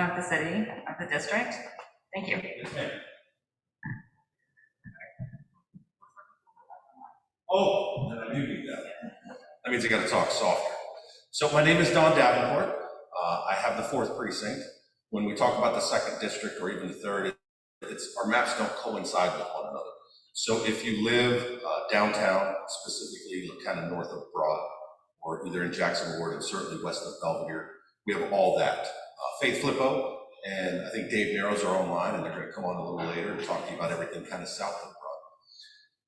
of the city, of the district. Thank you. Oh, then I do need that. That means I got to talk softer. So my name is Don Davenport. I have the 4th precinct. When we talk about the 2nd district or even the 3rd, our maps don't coincide with one another. So if you live downtown, specifically kind of north of Broad, or either in Jackson Ward and certainly west of Belvedere, we have all that. Faith Flippo and I think Dave Narrows are online, and they're going to come on a little later and talk to you about everything kind of south of Broad.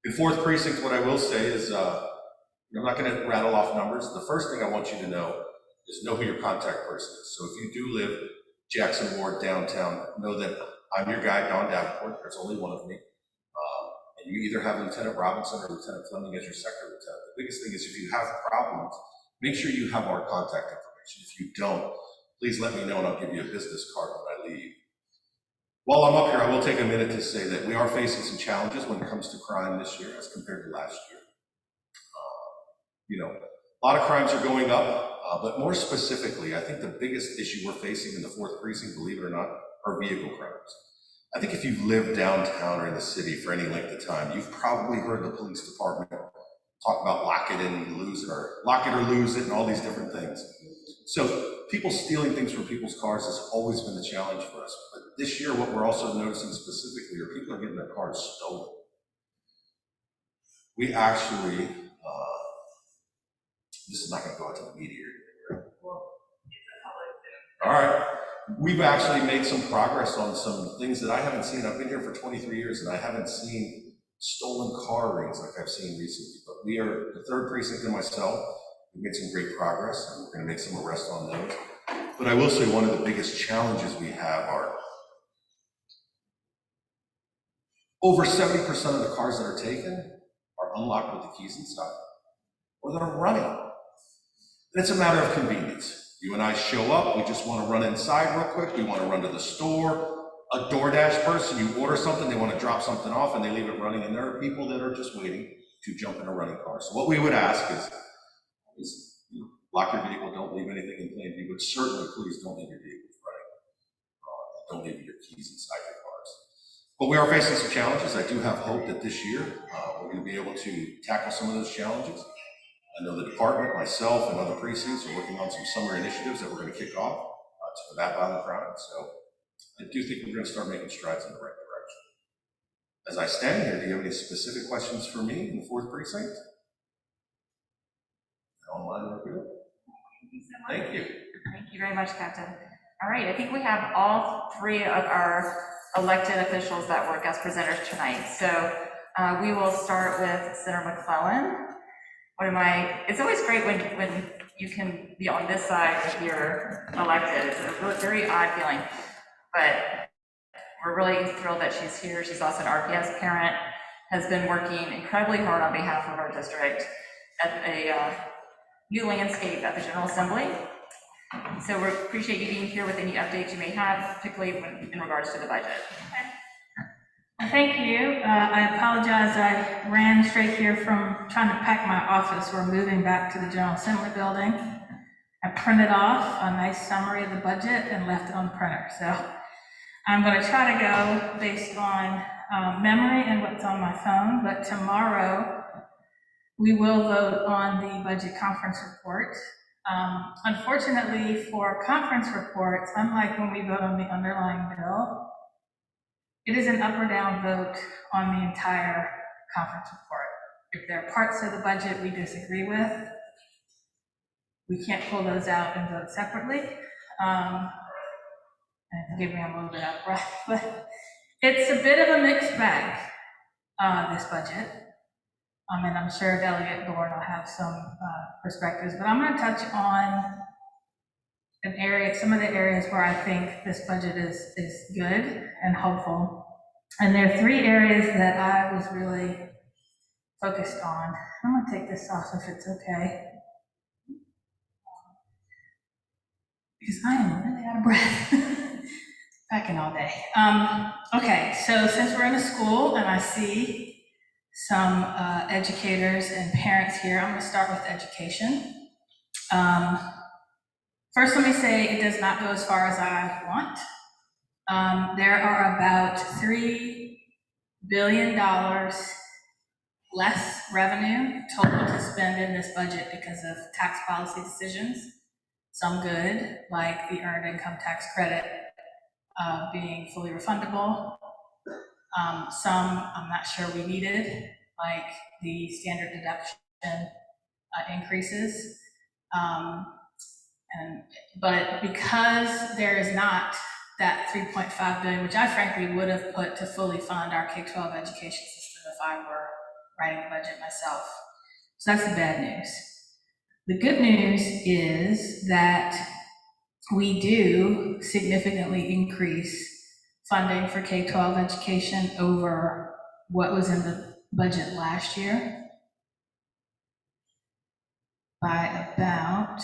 In 4th precinct, what I will say is, I'm not going to rattle off numbers. The first thing I want you to know is know who your contact person is. So if you do live Jackson Ward downtown, know that I'm your guy, Don Davenport. There's only one of me. And you either have Lieutenant Robinson or Lieutenant Fleming as your sector lieutenant. The biggest thing is if you have problems, make sure you have our contact information. If you don't, please let me know and I'll give you a business card when I leave. While I'm up here, I will take a minute to say that we are facing some challenges when it comes to crime this year as compared to last year. A lot of crimes are going up, but more specifically, I think the biggest issue we're facing in the 4th precinct, believe it or not, are vehicle crimes. I think if you've lived downtown or in the city for any length of time, you've probably heard the police department talk about lock it and lose it, or lock it or lose it, and all these different things. So people stealing things from people's cars has always been the challenge for us. But this year, what we're also noticing specifically are people are getting their cars stolen. We actually, this is not going to go out to the media here. All right. We've actually made some progress on some things that I haven't seen. I've been here for 23 years and I haven't seen stolen car rings like I've seen recently. But we are, the 3rd precinct and myself, we made some great progress and we're going to make some arrests on those. But I will say one of the biggest challenges we have are over 70% of the cars that are taken are unlocked with the keys inside, or they're running. And it's a matter of convenience. You and I show up, we just want to run inside real quick, we want to run to the store. A DoorDash person, you order something, they want to drop something off and they leave it running, and there are people that are just waiting to jump in a running car. So what we would ask is lock your vehicle, don't leave anything in plain view, but certainly please don't leave your vehicles running. Don't leave your keys inside your cars. But we are facing some challenges. I do have hope that this year we're going to be able to tackle some of those challenges. I know the department, myself, and other precincts are working on some summer initiatives that we're going to kick off to combat violent crime. So I do think we're going to start making strides in the right direction. As I stand here, do you have any specific questions for me in the 4th precinct? Online, we're good. Thank you. Thank you very much, Captain. All right, I think we have all 3 of our elected officials that were guest presenters tonight. So we will start with Senator McClellan. It's always great when you can be on this side if you're elected. It's a very odd feeling, but we're really thrilled that she's here. She's also an RPS parent, has been working incredibly hard on behalf of our district at a new landscape at the General Assembly. So we appreciate you being here with any updates you may have, particularly in regards to the budget. Thank you. I apologize. I ran straight here from trying to pack my office. We're moving back to the General Assembly building. I printed off a nice summary of the budget and left it on the printer. So I'm going to try to go based on memory and what's on my phone. But tomorrow we will vote on the budget conference report. Unfortunately for conference reports, unlike when we vote on the underlying bill, it is an up or down vote on the entire conference report. If there are parts of the budget we disagree with, we can't pull those out and vote separately. And forgive me, I'm a little bit out of breath, but it's a bit of a mixed bag, this budget. And I'm sure Delegate Dorn will have some perspectives, but I'm going to touch on some of the areas where I think this budget is good and hopeful. And there are 3 areas that I was really focused on. I'm going to take this off if it's okay, because I am really out of breath. Packing all day. Okay, so since we're in a school and I see some educators and parents here, I'm going to start with education. First, let me say it does not go as far as I want. There are about $3 billion less revenue total to spend in this budget because of tax policy decisions. Some good, like the earned income tax credit being fully refundable. Some I'm not sure we needed, like the standard deduction increases. But because there is not that 3.5 billion, which I frankly would have put to fully fund our K-12 education system if I were writing the budget myself. So that's the bad news. The good news is that we do significantly increase funding for K-12 education over what was in the budget last year by about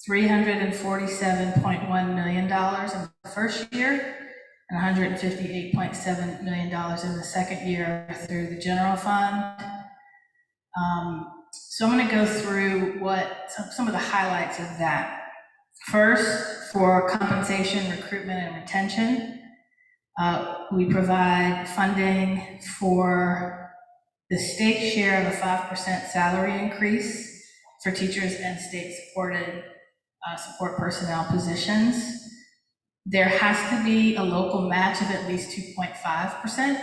$347.1 million in the first year and $158.7 million in the second year through the general fund. So I'm going to go through some of the highlights of that. First, for compensation, recruitment, and retention, we provide funding for the state share of a 5% salary increase for teachers and state-supported support personnel positions. There has to be a local match of at least 2.5%.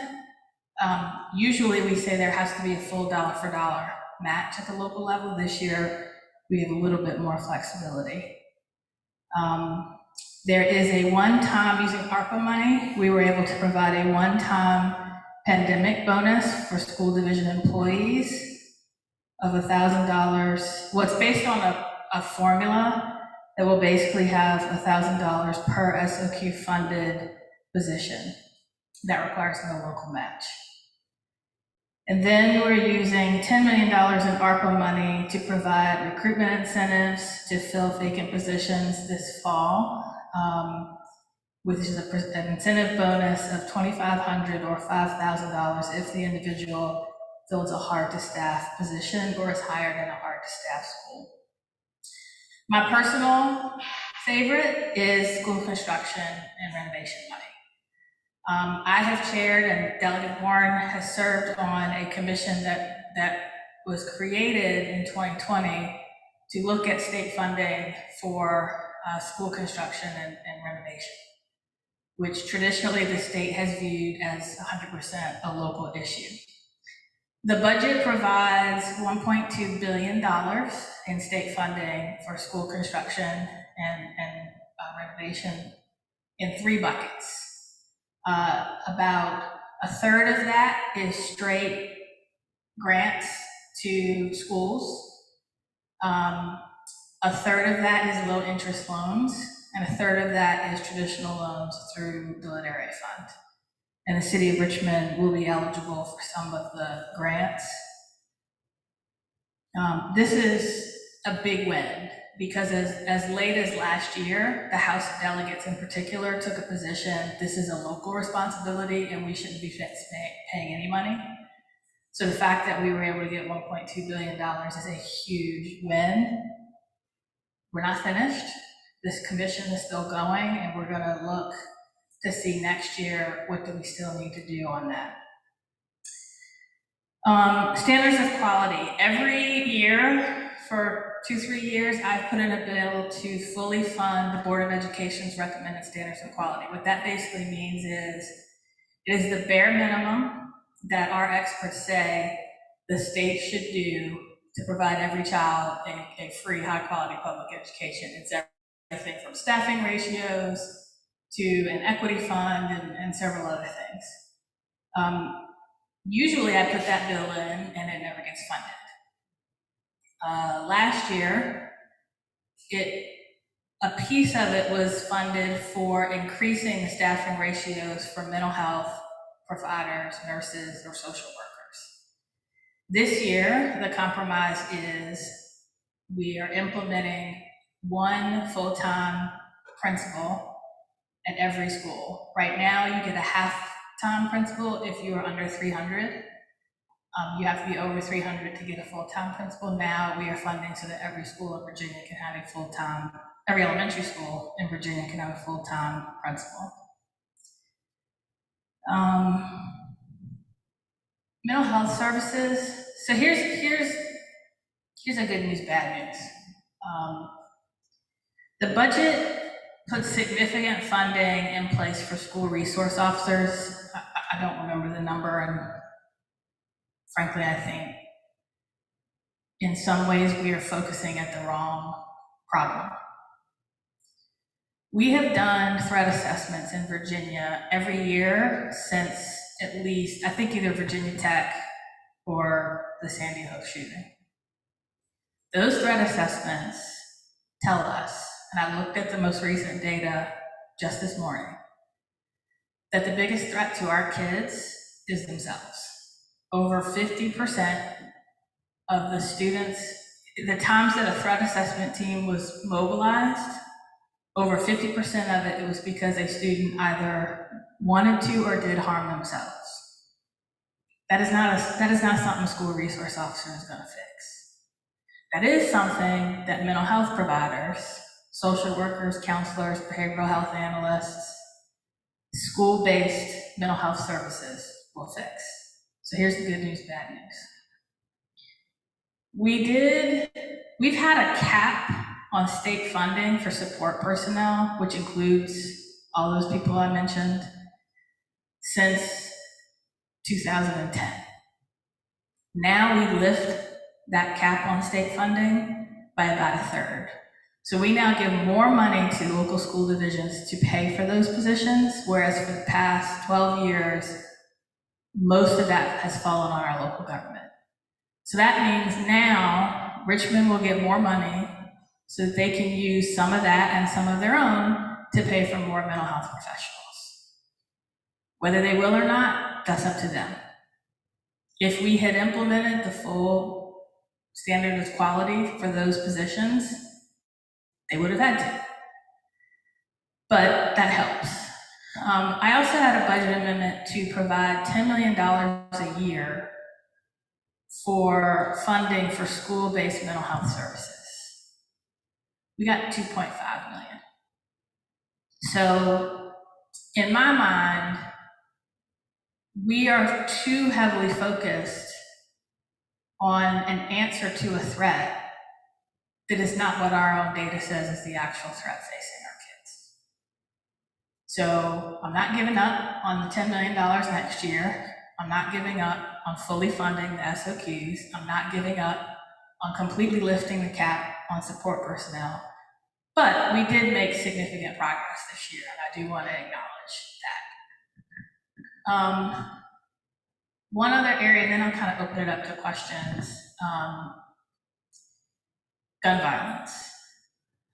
Usually we say there has to be a full dollar for dollar match at the local level. This year, we have a little bit more flexibility. There is a one-time, using ARPA money, we were able to provide a one-time pandemic bonus for school division employees of $1,000. Well, it's based on a formula that will basically have $1,000 per SOQ funded position. That requires no local match. And then we're using $10 million in ARPA money to provide recruitment incentives to fill vacant positions this fall, which is an incentive bonus of $2,500 or $5,000 if the individual fills a hard-to-staff position or is hired in a hard-to-staff school. My personal favorite is school construction and renovation money. I have chaired, and Delegate Warren has served on a commission that was created in 2020 to look at state funding for school construction and renovation, which traditionally the state has viewed as 100% a local issue. The budget provides $1.2 billion in state funding for school construction and renovation in 3 buckets. About a third of that is straight grants to schools. A third of that is low interest loans, and a third of that is traditional loans through the Lit Area Fund. And the city of Richmond will be eligible for some of the grants. This is a big win because as late as last year, the House of Delegates in particular took a position, this is a local responsibility and we shouldn't be paying any money. So the fact that we were able to get $1.2 billion is a huge win. We're not finished. This commission is still going, and we're going to look to see next year what do we still need to do on that. Standards of quality. Every year for 2-3 years, I've put in a bill to fully fund the Board of Education's recommended standards of quality. What that basically means is it is the bare minimum that our experts say the state should do to provide every child a free, high-quality public education. It's everything from staffing ratios to an equity fund and several other things. Usually I put that bill in and it never gets funded. Last year, a piece of it was funded for increasing the staffing ratios for mental health providers, nurses, or social workers. This year, the compromise is we are implementing 1 full-time principal at every school. Right now, you get a half-time principal if you are under 300. You have to be over 300 to get a full-time principal. Now we are funding so that every school in Virginia can have a full-time every elementary school in Virginia can have a full-time principal. Mental health services. So here's a good news, bad news. The budget puts significant funding in place for school resource officers. I don't remember the number, and frankly, I think in some ways we are focusing at the wrong problem. We have done threat assessments in Virginia every year since at least, I think, either Virginia Tech or the Sandy Hook shooting. Those threat assessments tell us, and I looked at the most recent data just this morning, that the biggest threat to our kids is themselves. Over 50% of the students, the times that a threat assessment team was mobilized, over 50% of it was because a student either wanted to or did harm themselves. That is not something a school resource officer is going to fix. That is something that mental health providers, social workers, counselors, behavioral health analysts, school-based mental health services will fix. So here's the good news, bad news. We've had a cap on state funding for support personnel, which includes all those people I mentioned, since 2010. Now we lift that cap on state funding by about a third. So we now give more money to local school divisions to pay for those positions, whereas for the past 12 years, most of that has fallen on our local government. So that means now Richmond will get more money so that they can use some of that and some of their own to pay for more mental health professionals. Whether they will or not, that's up to them. If we had implemented the full standard of quality for those positions, they would have had to. But that helps. I also had a budget amendment to provide $10 million a year for funding for school-based mental health services. We got 2.5 million. So in my mind, we are too heavily focused on an answer to a threat that is not what our own data says is the actual threat facing our kids. So I'm not giving up on the $10 million next year. I'm not giving up on fully funding the SOQs. I'm not giving up on completely lifting the cap on support personnel. But we did make significant progress this year, and I do want to acknowledge that. One other area, and then I'll kind of open it up to questions. Gun violence.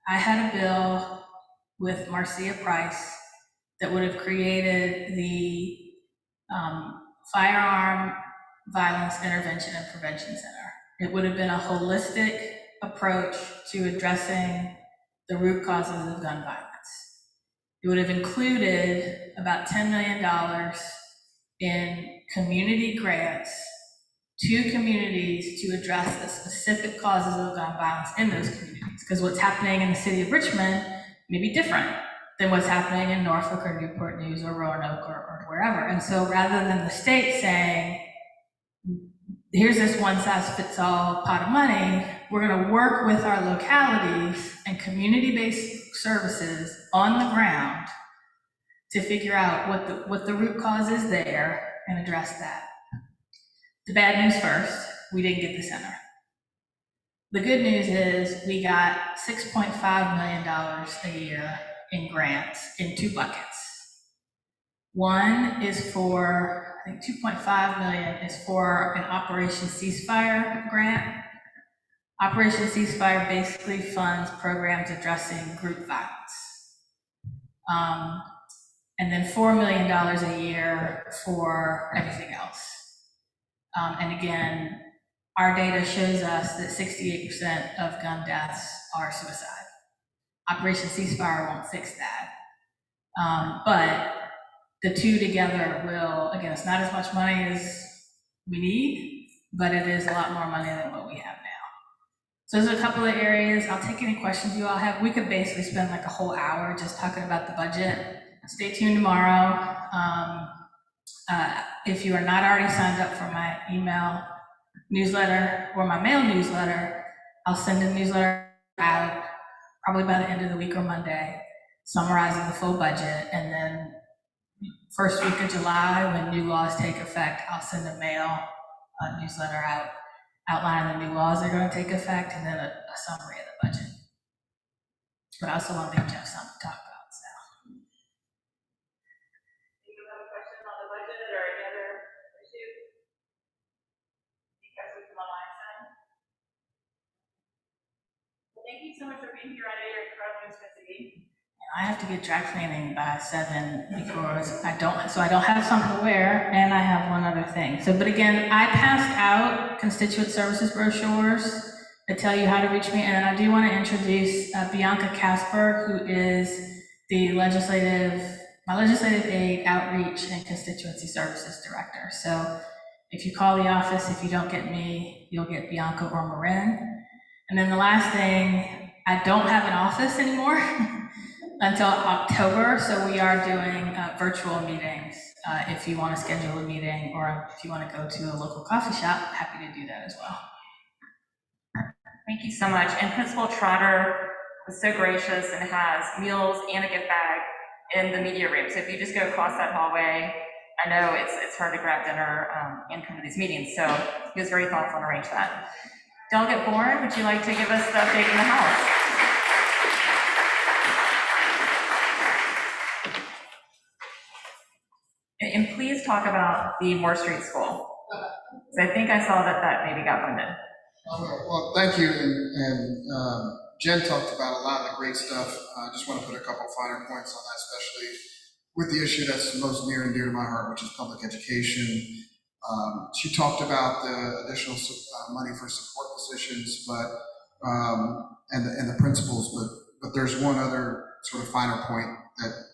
I had a bill with Marcia Price that would have created the Firearm Violence Intervention and Prevention Center. It would have been a holistic approach to addressing the root causes of gun violence. It would have included about $10 million in community grants to communities to address the specific causes of gun violence in those communities. Because what's happening in the city of Richmond may be different than what's happening in Norfolk or Newport News or Roanoke or wherever. And so rather than the state saying, here's this one-size-fits-all pot of money, we're going to work with our localities and community-based services on the ground to figure out what the root cause is there and address that. The bad news first, we didn't get the center. The good news is we got $6.5 million a year in grants in two buckets. One is for, I think 2.5 million is for an Operation Ceasefire grant. Operation Ceasefire basically funds programs addressing group violence. And then $4 million a year for everything else. And again, our data shows us that 68% of gun deaths are suicide. Operation Ceasefire won't fix that. But the two together will, again, it's not as much money as we need, but it is a lot more money than what we have So there's a couple of areas. I'll take any questions you all have. We could basically spend like a whole hour just talking about the budget. Stay tuned tomorrow. If you are not already signed up for my email newsletter or my mail newsletter, I'll send a newsletter out probably by the end of the week or Monday, summarizing the full budget. And then first week of July, when new laws take effect, I'll send a mail newsletter out outlining the new laws that are going to take effect, and then a summary of the budget. But I also want to give Jeff something to talk about. So. Do you have a question on the budget or any other issue? Because we come online, well, thank you so much for being here. I know you're incredibly busy. I have to get dry cleaning by 7 because I don't have something to wear, and I have one other thing. So, but again, I passed out constituent services brochures that tell you how to reach me, and I do want to introduce Bianca Casper, who is the my legislative aid outreach and constituency services director. So if you call the office, if you don't get me, you'll get Bianca or Marin. And then the last thing, I don't have an office anymore. Until October, so we are doing virtual meetings. If you want to schedule a meeting, or if you want to go to a local coffee shop, happy to do that as well. Thank you so much. And Principal Trotter was so gracious and has meals and a gift bag in the media room. So if you just go across that hallway, I know it's hard to grab dinner and come to these meetings, so he was very thoughtful and arranged that. Delegate Bourne, would you like to give us the update in the House? And please talk about the Moore Street School. So I think I saw that maybe got funded. Well, thank you. And Jen talked about a lot of the great stuff. I just want to put a couple finer points on that, especially with the issue that's most near and dear to my heart, which is public education. She talked about the additional money for support positions, but and the principals, but there's one other sort of finer point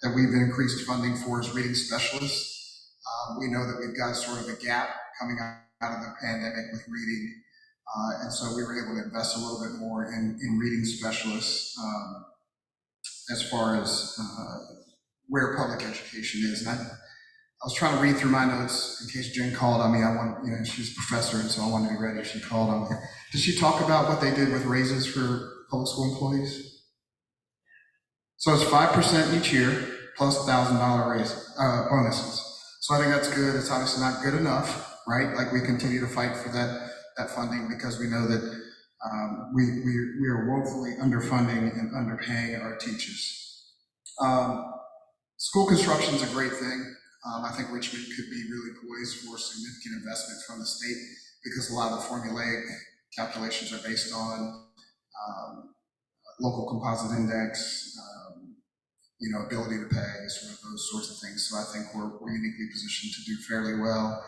that we've increased funding for is reading specialists. We know that we've got sort of a gap coming out of the pandemic with reading, and so we were able to invest a little bit more in reading specialists as far as where public education is. And I was trying to read through my notes in case Jen called on me. She's a professor, and so I wanted to be ready if she called on me. Did she talk about what they did with raises for public school employees? So it's 5% each year plus $1,000 raise bonuses. So I think that's good. It's obviously not good enough, right? Like we continue to fight for that funding because we know that we are woefully underfunding and underpaying our teachers. School construction is a great thing. I think Richmond could be really poised for significant investment from the state because a lot of the formulaic calculations are based on local composite index, ability to pay, sort of those sorts of things. So I think we're uniquely positioned to do fairly well.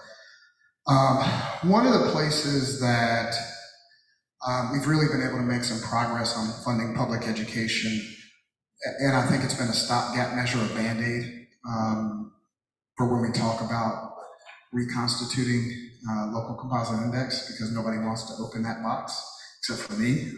One of the places that we've really been able to make some progress on funding public education, and I think it's been a stopgap measure, a Band-Aid, for when we talk about reconstituting local composite index, because nobody wants to open that box, except for me.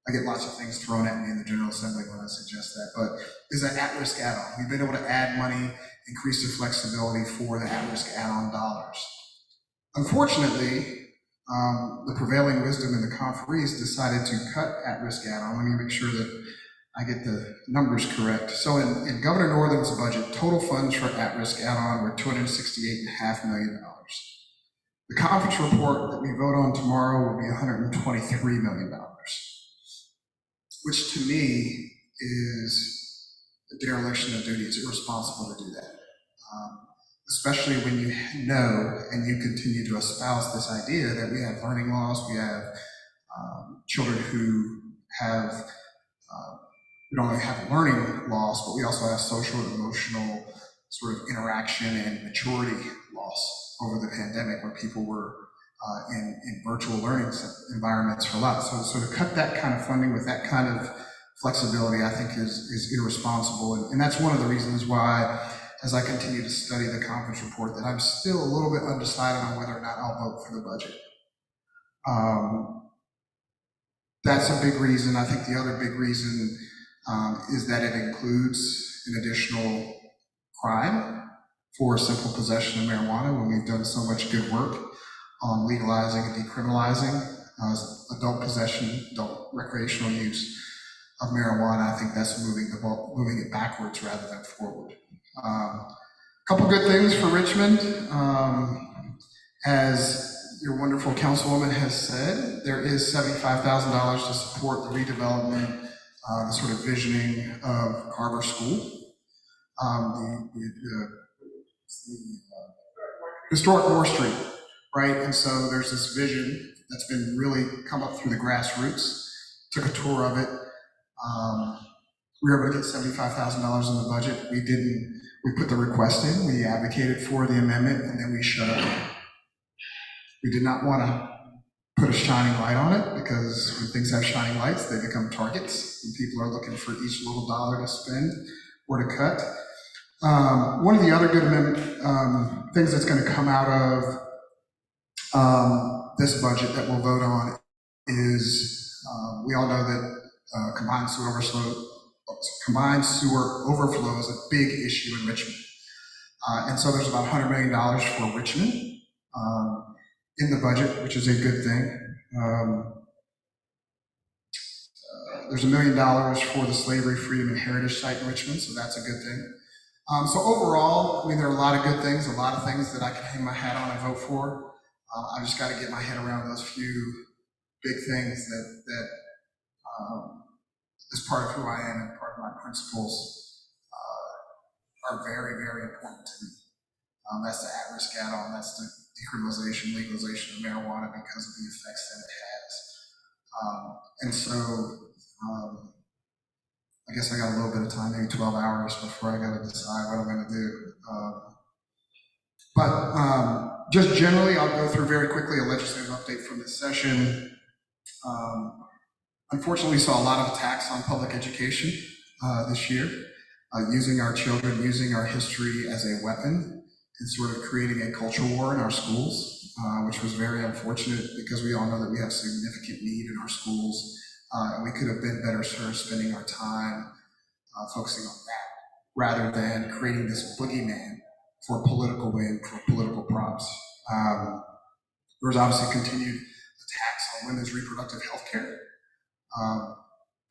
I get lots of things thrown at me in the General Assembly when I suggest that, but is an at-risk add-on. We've been able to add money, increase the flexibility for the at-risk add-on dollars. Unfortunately, the prevailing wisdom in the conferees decided to cut at-risk add-on. Let me make sure that I get the numbers correct. So in Governor Northam's budget, total funds for at-risk add-on were $268.5 million. The conference report that we vote on tomorrow will be $123 million. Which to me is a dereliction of duty. It's irresponsible to do that. Especially when you know and you continue to espouse this idea that we have learning loss, we have children who have, we don't only have learning loss, but we also have social and emotional sort of interaction and maturity loss over the pandemic when people were in virtual learning environments for a lot. So to cut that kind of funding with that kind of flexibility, I think is irresponsible. And that's one of the reasons why, as I continue to study the conference report, that I'm still a little bit undecided on whether or not I'll vote for the budget. that's a big reason. I think the other big reason is that it includes an additional crime for simple possession of marijuana when we've done so much good work on legalizing and decriminalizing adult possession, adult recreational use of marijuana. I think that's moving it backwards rather than forward. Couple good things for Richmond. As your wonderful councilwoman has said, there is $75,000 to support the redevelopment, the sort of visioning of Carver School. The historic Moore Street, right? And so there's this vision that's been really come up through the grassroots. Took a tour of it. We were able to get $75,000 in the budget. We put the request in, we advocated for the amendment, and then we shut up. We did not want to put a shining light on it, because when things have shining lights, they become targets, and people are looking for each little dollar to spend or to cut. One of the other good things that's going to come out of this budget that we'll vote on is, we all know that combined sewer overflow is a big issue in Richmond. And so there's about $100 million for Richmond in the budget, which is a good thing. There's $1 million for the Slavery, Freedom, and Heritage site in Richmond, so that's a good thing. So overall, I mean, there are a lot of good things, a lot of things that I can hang my hat on and vote for. I just got to get my head around those few big things that is part of who I am and part of my principles are very, very important to me. That's the at-risk add-on, that's the decriminalization, legalization of marijuana because of the effects that it has. And so I guess I got a little bit of time, maybe 12 hours before I got to decide what I'm going to do. But just generally, I'll go through very quickly a legislative update from this session. Unfortunately, we saw a lot of attacks on public education this year, using our children, using our history as a weapon, and sort of creating a culture war in our schools, which was very unfortunate because we all know that we have significant need in our schools, and we could have been better served spending our time focusing on that rather than creating this boogeyman for political win, for political props. There was obviously continued attacks on women's reproductive health care.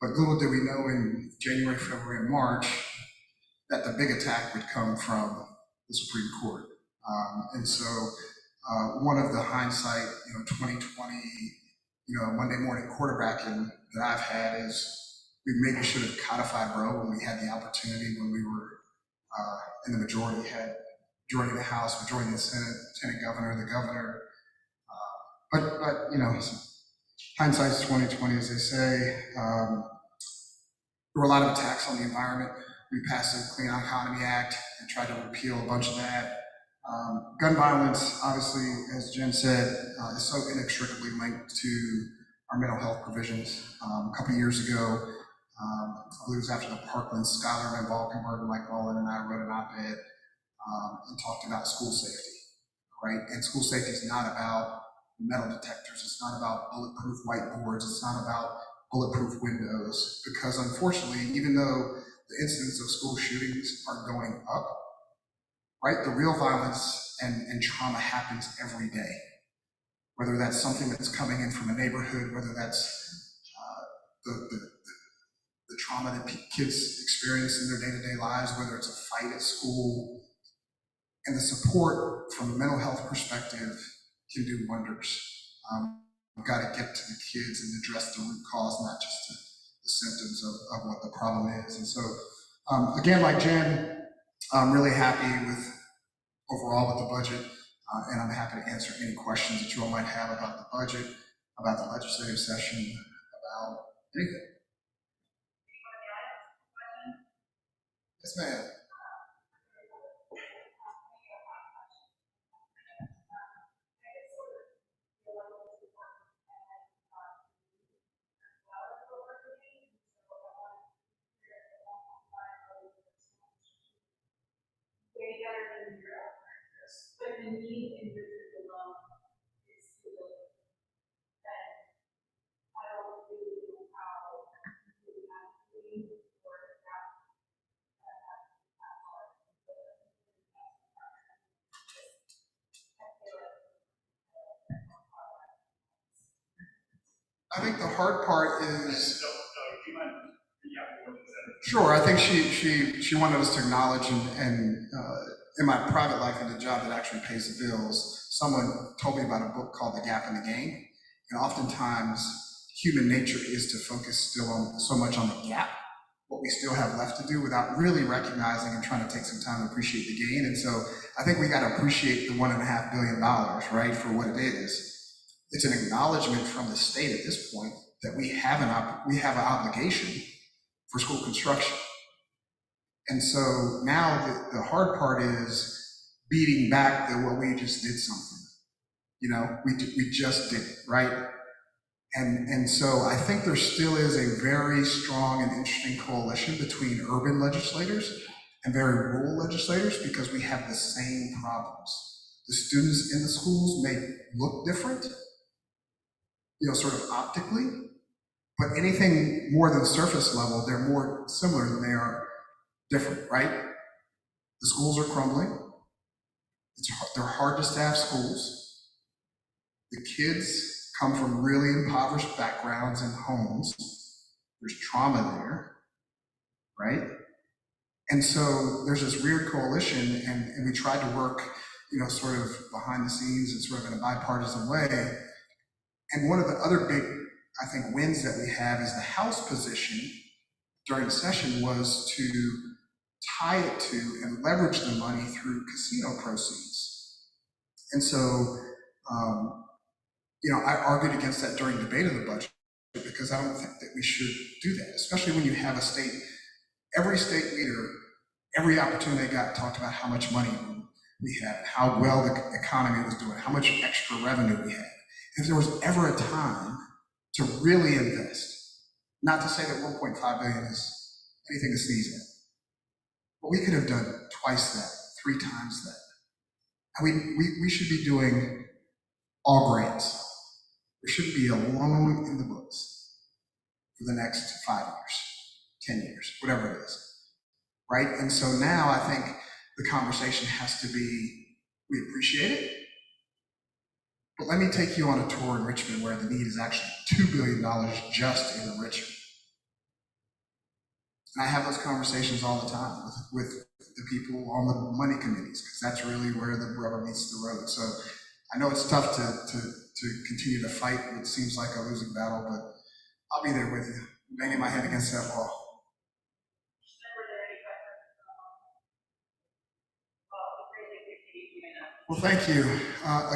But little did we know in January, February, and March that the big attack would come from the Supreme Court. And so one of the hindsight, 2020, Monday morning quarterbacking that I've had is we maybe should have codified Roe when we had the opportunity, when we were in the majority, had majority in the House, majority in the Senate, Lieutenant Governor, the governor. But hindsight's 2020, as they say. There were a lot of attacks on the environment. We passed the Clean Economy Act and tried to repeal a bunch of that. Gun violence, obviously, as Jen said, is so inextricably linked to our mental health provisions. A couple years ago, I believe it was after the Parkland, Schuyler and Valkenburg, and Mike Mullen and I wrote an op-ed and talked about school safety, right? And school safety is not about metal detectors, it's not about bulletproof whiteboards, it's not about bulletproof windows, because unfortunately, even though the incidence of school shootings are going up, right, the real violence and trauma happens every day. Whether that's something that's coming in from a neighborhood, whether that's the trauma that kids experience in their day-to-day lives, whether it's a fight at school, and the support from a mental health perspective can do wonders. We've got to get to the kids and address the root cause, not just the symptoms of what the problem is. And so, again, like Jen, I'm really happy with overall with the budget, and I'm happy to answer any questions that you all might have about the budget, about the legislative session, about anything. Yes, ma'am. Way better than Europe, but the need in Richmond alone is still, and I don't really I think the hard part is, So, do you mind, yeah, what is that? sure, I think she wanted us to acknowledge and in my private life in the job that actually pays the bills, someone told me about a book called The Gap in the Gain. And oftentimes human nature is to focus still on so much on the gap, what we still have left to do without really recognizing and trying to take some time to appreciate the gain. And so I think we got to appreciate the $1.5 billion, right, for what it is. It's an acknowledgement from the state at this point that we have an obligation for school construction. And so now the hard part is beating back that, well, we just did something. You know, we just did it, right? And so I think there still is a very strong and interesting coalition between urban legislators and very rural legislators because we have the same problems. The students in the schools may look different, you know, sort of optically, but anything more than surface level, they're more similar than they are different, right? The schools are crumbling. They're hard to staff schools. The kids come from really impoverished backgrounds and homes. There's trauma there, right? And so there's this weird coalition, and we tried to work, you know, sort of behind the scenes and sort of in a bipartisan way. And one of the other big, I think, wins that we have is the House position during the session was to tie it to and leverage the money through casino proceeds. And so, you know, I argued against that during debate of the budget because I don't think that we should do that, especially when you have a state, every state leader, every opportunity they got talked about how much money we had, how well the economy was doing, how much extra revenue we had. If there was ever a time to really invest, not to say that 1.5 billion is anything to sneeze at, but we could have done twice that, 3 times that. And we should be doing all grants. There shouldn't be a loan in the books for the next 5 years, 10 years, whatever it is, right? And so now I think the conversation has to be, we appreciate it, but let me take you on a tour in Richmond where the need is actually $2 billion just in Richmond. And I have those conversations all the time with the people on the money committees, because that's really where the rubber meets the road. So I know it's tough to continue to fight what seems like a losing battle, but I'll be there with you, banging my head against that wall. Well, thank you.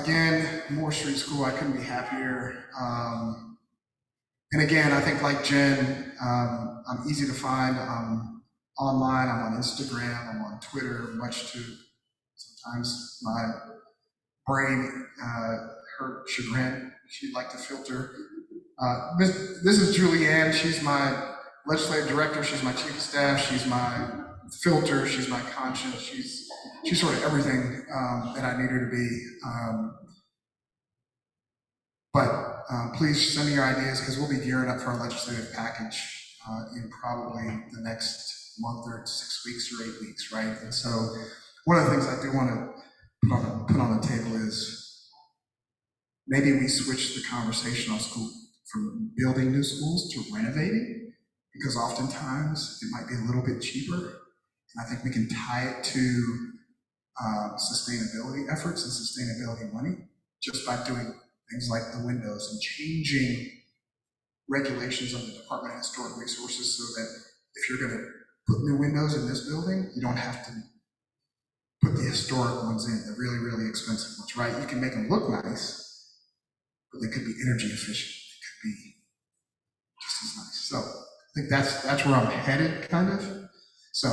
Again, Moore Street School, I couldn't be happier. And again, I think like Jen, I'm easy to find. I'm online, I'm on Instagram, I'm on Twitter, much to sometimes my brain, her chagrin, she'd like to filter. This is Julianne, she's my legislative director, she's my chief of staff, she's my filter, she's my conscience, she's sort of everything that I need her to be. But please send me your ideas because we'll be gearing up for our legislative package in probably the next month or 6 weeks or 8 weeks, right? And so one of the things I do want to put on the table is maybe we switch the conversation on school from building new schools to renovating, because oftentimes it might be a little bit cheaper. And I think we can tie it to sustainability efforts and sustainability money just by doing things like the windows and changing regulations of the Department of Historic Resources so that if you're going to put new windows in this building, you don't have to put the historic ones in, the really, really expensive ones, right? You can make them look nice, but they could be energy efficient. They could be just as nice. So I think that's where I'm headed, kind of. So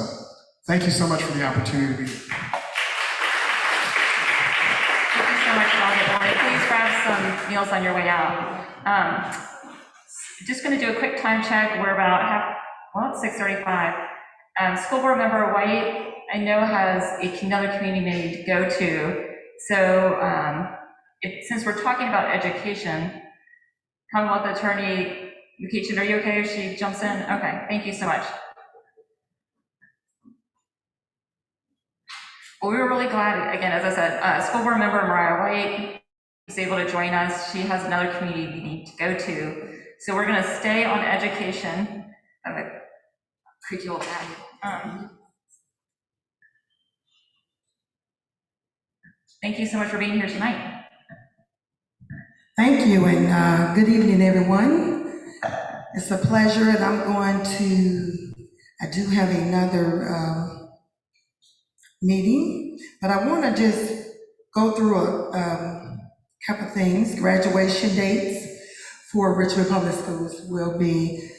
thank you so much for the opportunity to be here. Thank you so much, Dr. Please grab some meals on your way out. Just going to do a quick time check. We're about it's 6:35. School board member White, I know, has another community meeting to go to. So since we're talking about education, Commonwealth Attorney McEachin, are you okay if she jumps in? Okay, thank you so much. Well, we were really glad, again, as I said, school board member Mariah White is able to join us. She has another community meeting to go to. So we're gonna stay on education. I have a creaky old bag. Thank you so much for being here tonight. Thank you, and good evening, everyone. It's a pleasure, and I do have another meeting, but I want to just go through a couple things. Graduation dates for Richmond Public Schools will be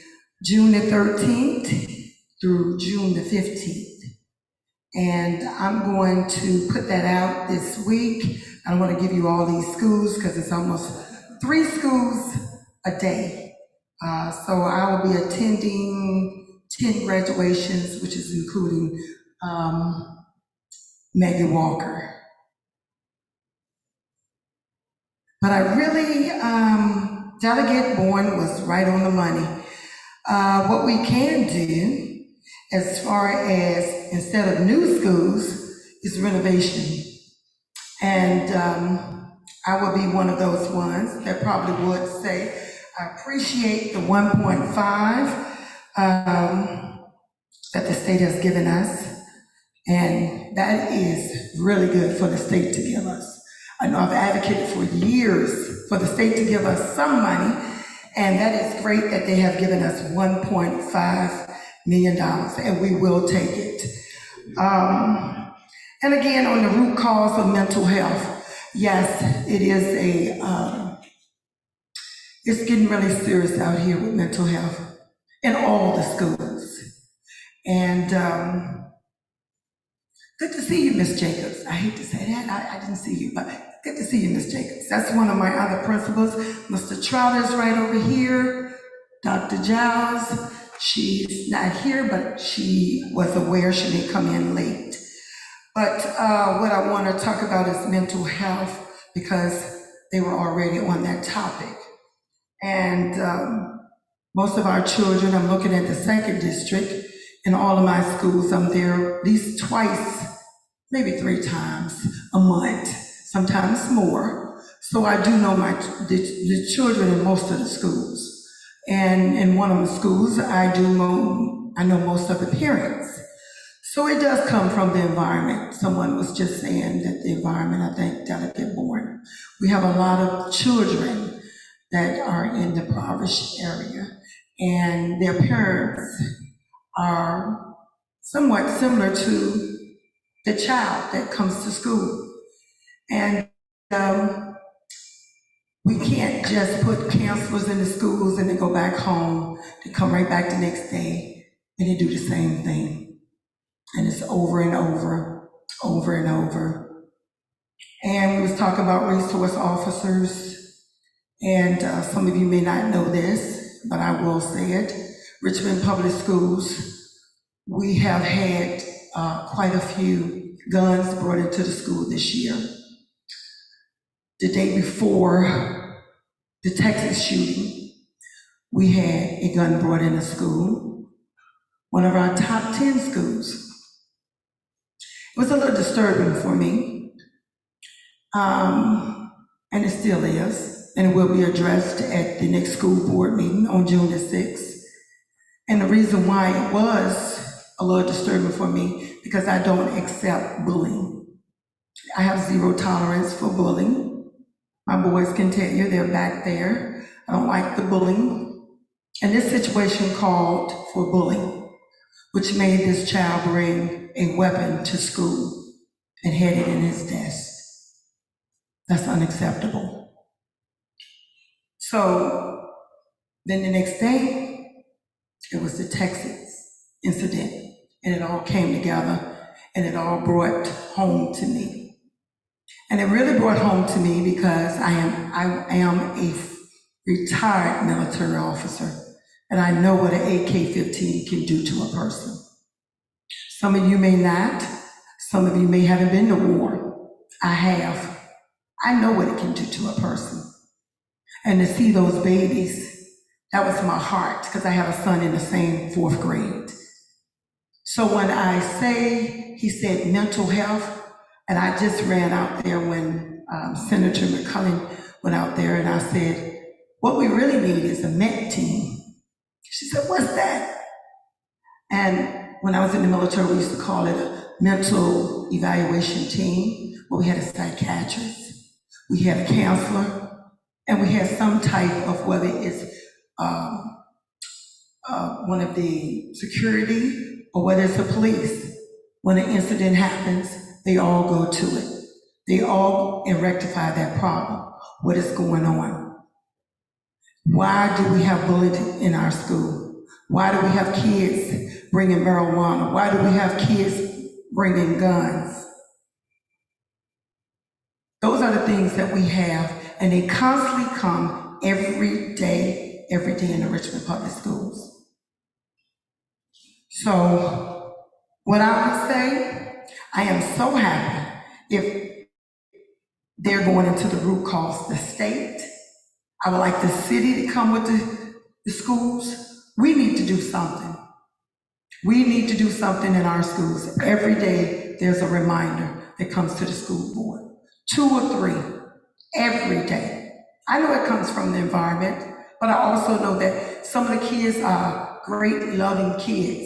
June the 13th through June the 15th. And I'm going to put that out this week. I don't want to give you all these schools because it's almost 3 schools a day. So I will be attending 10 graduations, which is including Maggie Walker. But I really, Delegate Bourne was right on the money. What we can do, as far as instead of new schools, is renovation. And I will be one of those ones that probably would say, I appreciate the 1.5 that the state has given us. And that is really good for the state to give us. I know I've advocated for years for the state to give us some money, and that is great that they have given us $1.5 million, and we will take it. And again, on the root cause of mental health, yes, it is it's getting really serious out here with mental health in all the schools. And good to see you, Miss Jacobs. I hate to say that, I didn't see you, but good to see you, Miss Jacobs. That's one of my other principals. Mr. Trout is right over here. Dr. Giles, she's not here, but she was aware she may come in late. But what I want to talk about is mental health, because they were already on that topic. And most of our children, I'm looking at the 2nd district, in all of my schools, I'm there at least twice, maybe 3 times a month, sometimes more. So I do know the children in most of the schools. And in one of the schools, I know most of the parents. So it does come from the environment. Someone was just saying that the environment, I think, Delegate Bourne. We have a lot of children that are in the impoverished area, and their parents are somewhat similar to the child that comes to school. And we can't just put counselors in the schools and then go back home to come right back the next day and they do the same thing. And it's over and over, over and over. And we was talking about resource officers, and some of you may not know this, but I will say it. Richmond Public Schools, we have had quite a few guns brought into the school this year. The day before the Texas shooting, we had a gun brought in the school, one of our top 10 schools. It was a little disturbing for me, and it still is, and it will be addressed at the next school board meeting on June the 6th. And the reason why it was a little disturbing for me, because I don't accept bullying. I have zero tolerance for bullying. My boys can tell you, they're back there. I don't like the bullying. And this situation called for bullying, which made this child bring a weapon to school and had it in his desk. That's unacceptable. So then the next day, it was the Texas incident, and it all came together, and it all brought home to me. And it really brought home to me because I am a retired military officer, and I know what an AK-15 can do to a person. Some of you may not. Some of you may haven't been to war. I have. I know what it can do to a person. And to see those babies, that was my heart, because I have a son in the same 4th grade. So when I say, he said mental health, and I just ran out there when Senator McCullin went out there, and I said, What we really need is a MET team. She said, what's that? And when I was in the military, we used to call it a mental evaluation team, where we had a psychiatrist, we had a counselor, and we had some type of, whether it's one of the security or whether it's the police. When an incident happens, they all go to it. They all rectify that problem. What is going on? Why do we have bullying in our school? Why do we have kids bringing marijuana? Why do we have kids bringing guns? Those are the things that we have, and they constantly come every day in the Richmond Public Schools. So, what I would say, I am so happy if they're going into the root cause, the state. I would like the city to come with the schools. We need to do something. We need to do something in our schools. Every day, there's a reminder that comes to the school board. 2 or 3, every day. I know it comes from the environment, but I also know that some of the kids are great, loving kids.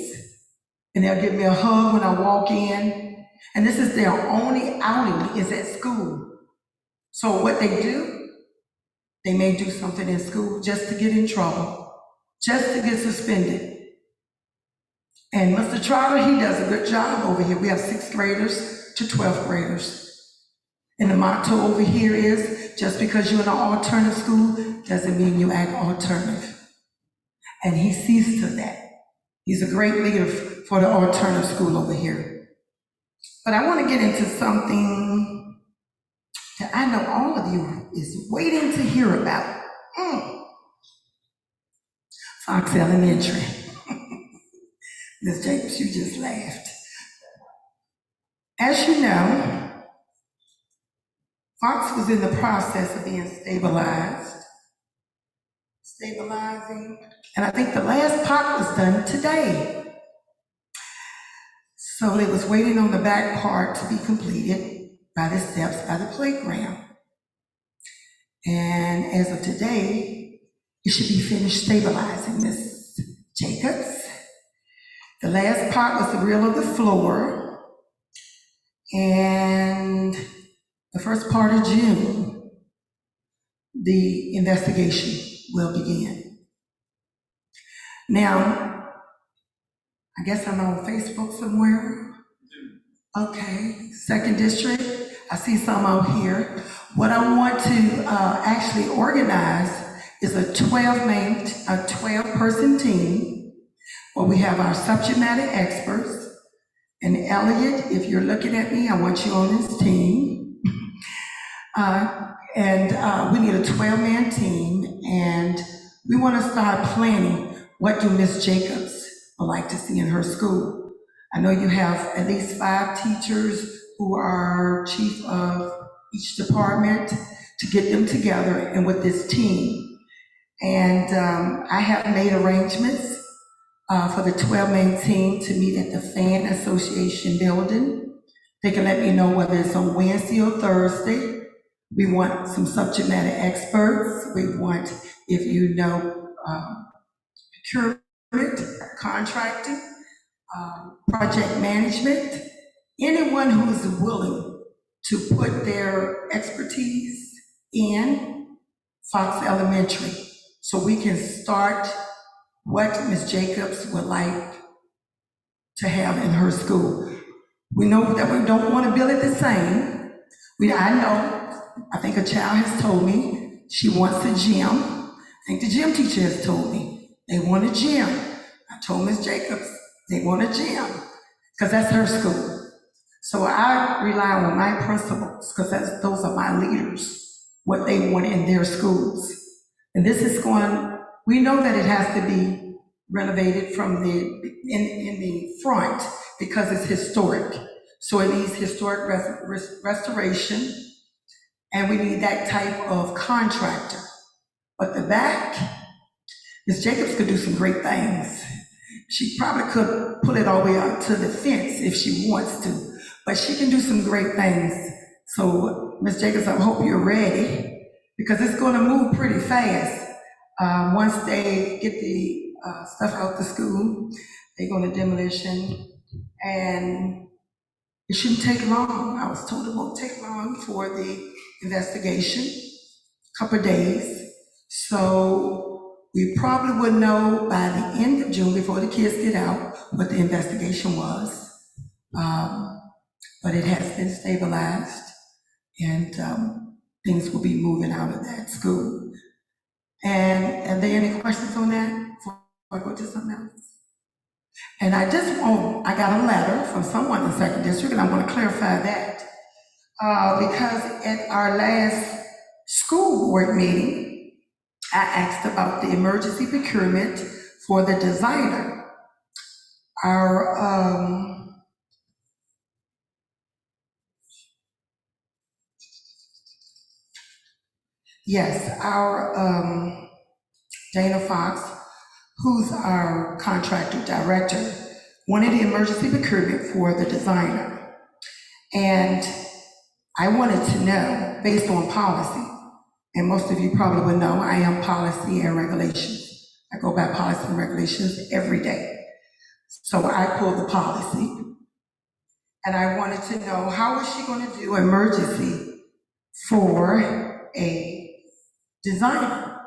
And they'll give me a hug when I walk in. And this is their only outing is at school. So what they do, they may do something in school just to get in trouble, just to get suspended. And Mr. Trotter, he does a good job over here. We have 6th graders to 12th graders. And the motto over here is, just because you're in an alternative school doesn't mean you act alternative. And he sees to that. He's a great leader for the alternative school over here. But I want to get into something that I know all of you is waiting to hear about. Fox Elementary. Ms. Jacobs, you just laughed. As you know, Fox was in the process of being stabilizing, and I think the last part was done today. So it was waiting on the back part to be completed by the steps by the playground. And as of today, it should be finished stabilizing, Ms. Jacobs. The last part was the real of the floor, and the first part of June, the investigation will begin. Now, I guess I'm on Facebook somewhere. Okay, 2nd District, I see some out here. What I want to actually organize is a 12-person team, where we have our subject matter experts. And Elliot, if you're looking at me, I want you on this team. We need a 12-man team, and we want to start planning what do Ms. Jacobs would like to see in her school. I know you have at least 5 teachers who are chief of each department, to get them together and with this team. And I have made arrangements for the 12-man team to meet at the Fan Association building. They can let me know whether it's on Wednesday or Thursday. We want some subject matter experts. We want, if you know, procurement, contracting, project management, anyone who is willing to put their expertise in Fox Elementary, so we can start what Ms. Jacobs would like to have in her school. We know that we don't want to build it the same. I think a child has told me she wants a gym. I think the gym teacher has told me they want a gym. I told Ms. Jacobs they want a gym, because that's her school. So I rely on my principals, because those are my leaders, what they want in their schools. And this is we know that it has to be renovated from in the front, because it's historic. So it needs historic restoration, and we need that type of contractor. But the back, Ms. Jacobs could do some great things. She probably could pull it all the way out to the fence if she wants to, but she can do some great things. So, Ms. Jacobs, I hope you're ready, because it's going to move pretty fast. Once they get the stuff out the school, they go to demolition, and it shouldn't take long. I was told it won't take long for the investigation, couple of days. So we probably would know by the end of June, before the kids get out, what the investigation was. But it has been stabilized, and things will be moving out of that school. And are there any questions on that before I go to something else? And I got a letter from someone in Second District, and I want to clarify that. Because at our last school board meeting, I asked about the emergency procurement for the designer. Our Dana Fox, who's our contractor director, wanted the emergency procurement for the designer. And I wanted to know, based on policy, and most of you probably would know, I am policy and regulations. I go by policy and regulations every day. So I pulled the policy, and I wanted to know, how is she going to do emergency for a designer?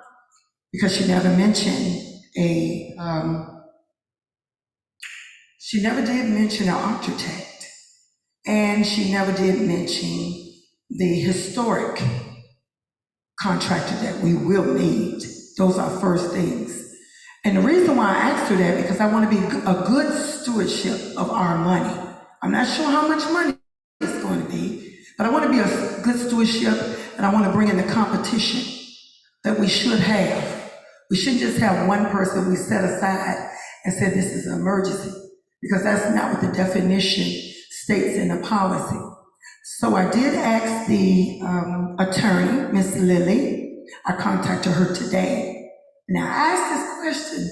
Because she never mentioned she never did mention an architect, and she never did mention the historic contractor that we will need. Those are first things. And the reason why I asked her that, because I want to be a good stewardship of our money. I'm not sure how much money it's going to be, but I want to be a good stewardship, and I want to bring in the competition that we should have. We shouldn't just have one person we set aside and say this is an emergency, because that's not what the definition states in the policy. So I did ask the attorney, Miss Lily. I contacted her today. Now, I asked this question,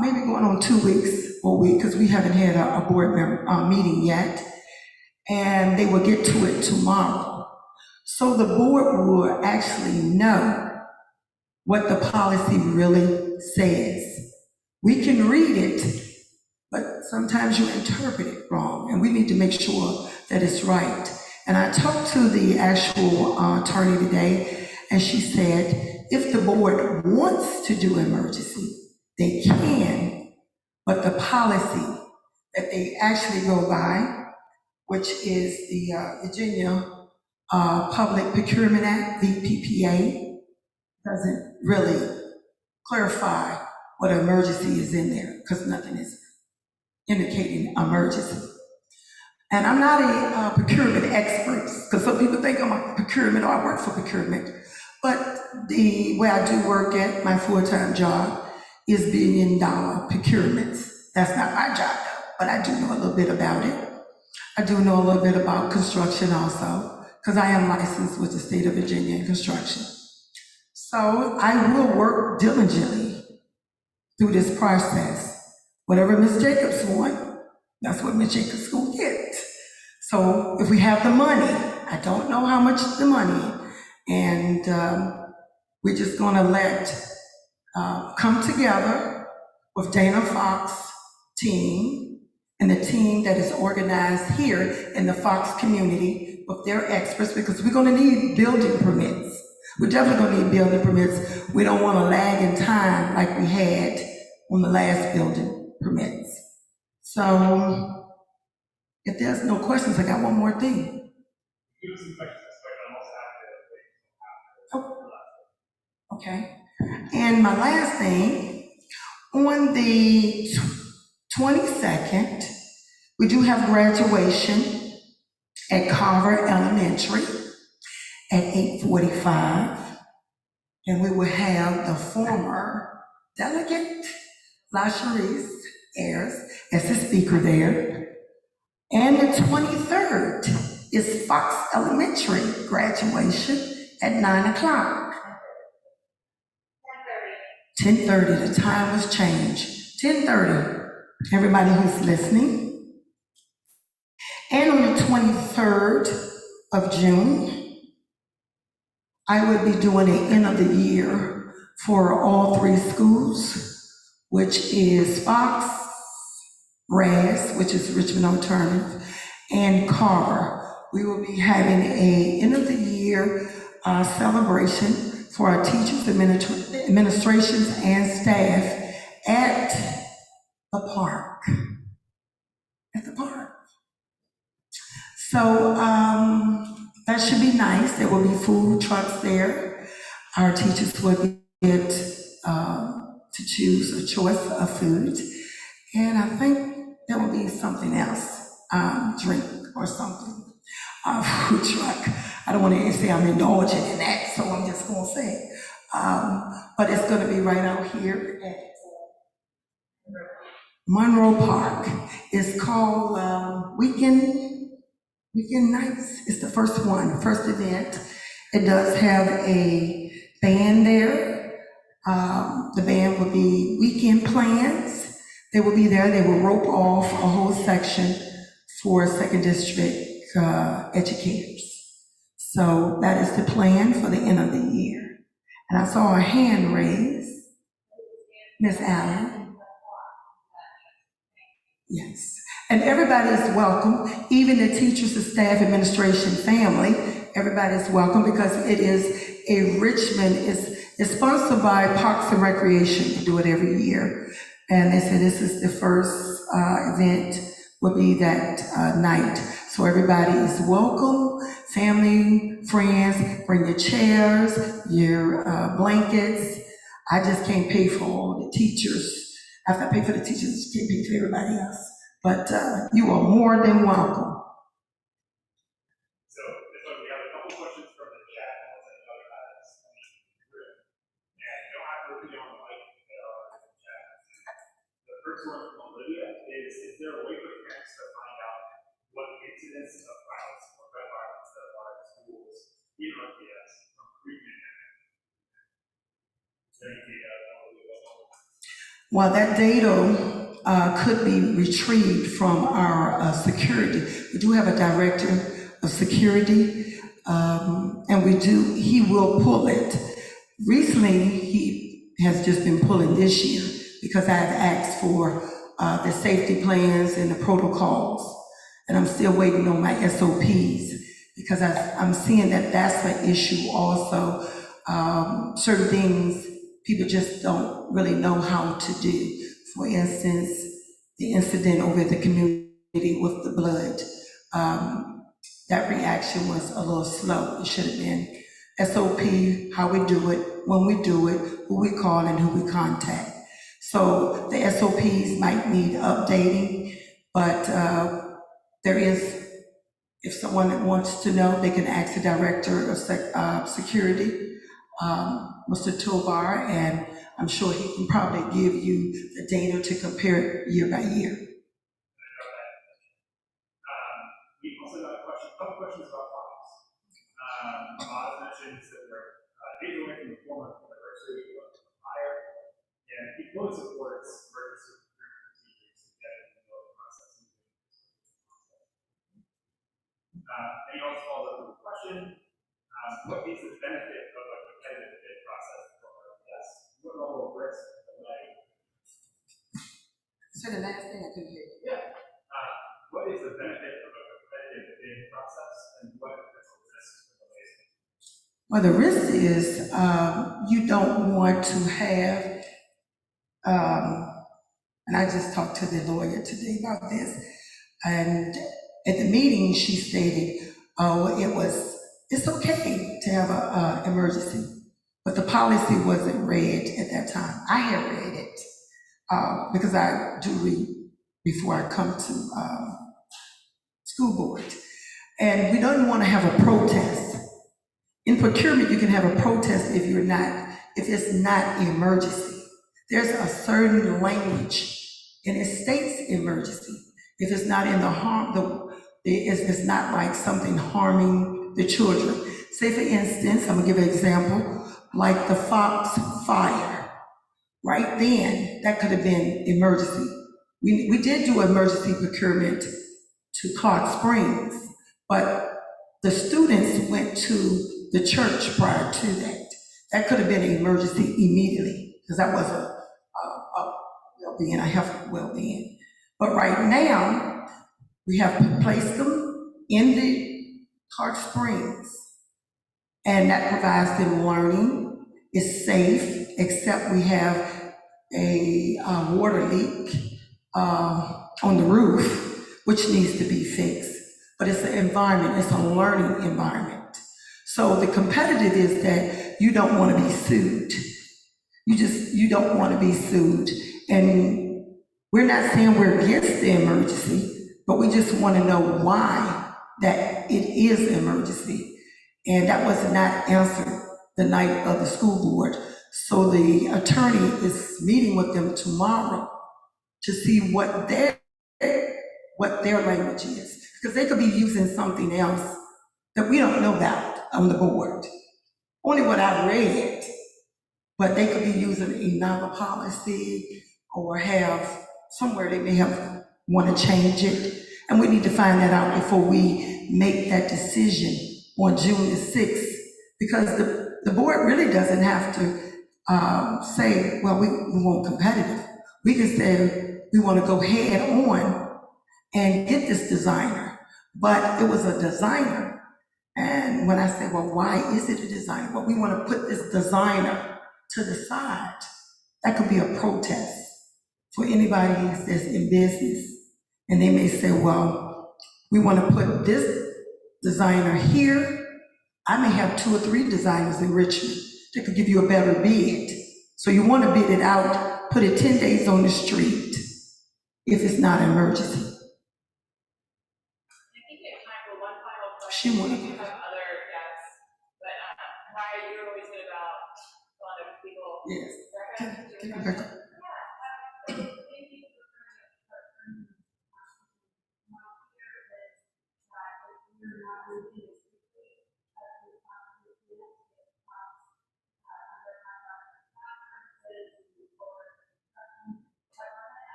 maybe going on 2 weeks or a week, because we haven't had a board member meeting yet, and they will get to it tomorrow. So the board will actually know what the policy really says. We can read it, but sometimes you interpret it wrong, and we need to make sure that it's right. And I talked to the actual attorney today, and she said, if the board wants to do emergency, they can, but the policy that they actually go by, which is the Virginia Public Procurement Act, VPPA, doesn't really clarify what emergency is in there, because nothing is indicating emergency. And I'm not a procurement expert, because some people think I'm a procurement or I work for procurement, but the way I do work at my full-time job is $1 billion procurements. That's not my job, though, but I do know a little bit about it. I do know a little bit about construction also, because I am licensed with the state of Virginia in construction. So I will work diligently through this process. Whatever Ms. Jacobs wants, that's what Ms. Jacobs will get. So if we have the money, I don't know how much the money, and we're just gonna come together with Dana Fox team and the team that is organized here in the Fox community with their experts, because we're gonna need building permits. We're definitely gonna need building permits. We don't wanna lag in time like we had on the last building permits. So if there's no questions, I got one more thing. Give us some questions, so I can almost have Okay. And my last thing, on the 22nd, we do have graduation at Carver Elementary at 8:45. And we will have the former delegate, LaSharice Ayers, as the speaker there. And the 23rd is Fox Elementary graduation at 9 o'clock. 10:30, the time was changed. 10:30, everybody who's listening. And on the 23rd of June, I will be doing an end of the year for all three schools, which is Fox, RAS, which is Richmond Alternative, and Carver. We will be having a end of the year celebration for our teachers, administrations, and staff at the park. At the park. So that should be nice. There will be food trucks there. Our teachers will get to choose a choice of food. And I think there will be something else, drink or something, food truck. I don't want to say I'm indulging in that, so I'm just going to say. But it's going to be right out here at Monroe Park. It's called Weekend Nights. It's the first one, first event. It does have a band there. The band will be Weekend Plans. They will be there. They will rope off a whole section for second district educators. So that is the plan for the end of the year. And I saw a hand raised. Miss Allen. Yes. And everybody is welcome, even the teachers, the staff, administration, family. Everybody is welcome because it is a Richmond, it's sponsored by Parks and Recreation. We do it every year. And they said this is the first event will be that night. So everybody is welcome, family, friends, bring your chairs, your blankets. I just can't pay for all the teachers. After I pay for the teachers, I can't pay for everybody else. But you are more than welcome. So, we have a couple questions from the chat, and we'll take other items. And you don't have to repeat on the mic, they are in the chat. The first one from Olivia is there a way for parents to find out what incidents of violence or gun violence that are in schools in RPS from pre-pandemic? Is there anything that Well, that data could be retrieved from our security. We do have a director of security, and he will pull it. Recently, he has just been pulling this year because I have asked for the safety plans and the protocols, and I'm still waiting on my SOPs because I'm seeing that that's an issue also. Certain things people just don't really know how to do. For instance, the incident over at the community with the blood, that reaction was a little slow. It should have been SOP, how we do it, when we do it, who we call and who we contact. So the SOPs might need updating, but there is, if someone wants to know, they can ask the director of security, Mr. Tovar, and I'm sure he can probably give you the data to compare it year by year. We also got a couple questions about Fox. Bob mentions that we're days away from the former anniversary of the fire, and he fully supports emergency procedures to get in the middle of the process. And he also follows up with a question, what is the benefit of a competitive bid process for RPS? What level of risk delay? So the last thing I couldn't hear you. Yeah. What is the benefit of a competitive bid process, and what is the risk delays? Well, the risk is you don't want to have, and I just talked to the lawyer today about this, and at the meeting she stated, it's okay to have an emergency, but the policy wasn't read at that time. I had read it because I do read before I come to school board. And we don't want to have a protest. In procurement, you can have a protest if it's not emergency. There's a certain language, and it states emergency. If it's not in it's not like something harming the children. Say for instance, I'm gonna give an example, like the Fox fire. Right then, that could have been emergency. We did do emergency procurement to Clark Springs, but the students went to the church prior to that. That could have been an emergency immediately, because that was a well-being, a health well-being. But right now, we have placed them in the Clark Springs, and that provides them learning. It's safe, except we have a water leak on the roof, which needs to be fixed. But it's an environment, it's a learning environment. So the competitive is that you don't want to be sued. You don't want to be sued. And we're not saying we're against the emergency, but we just want to know why that it is an emergency. And that was not answered the night of the school board. So the attorney is meeting with them tomorrow to see what their language is. Because they could be using something else that we don't know about on the board. Only what I read, but they could be using another policy or have somewhere they may have want to change it. And we need to find that out before we make that decision on June the 6th, because the board really doesn't have to say, well, we want competitive. We can say, we want to go head on and get this designer. But it was a designer. And when I said, well, why is it a designer? Well, we want to put this designer to the side. That could be a protest for anybody that's in business. And they may say, well, we want to put this designer here. I may have 2 or 3 designers in Richmond that could give you a better bid. So you want to bid it out, put it 10 days on the street if it's not an emergency. I think we have time for one final She question. wanted- We have other guests, but Mariah, you're always good about a lot of people. Yes. Rebecca, Take your it back question? up.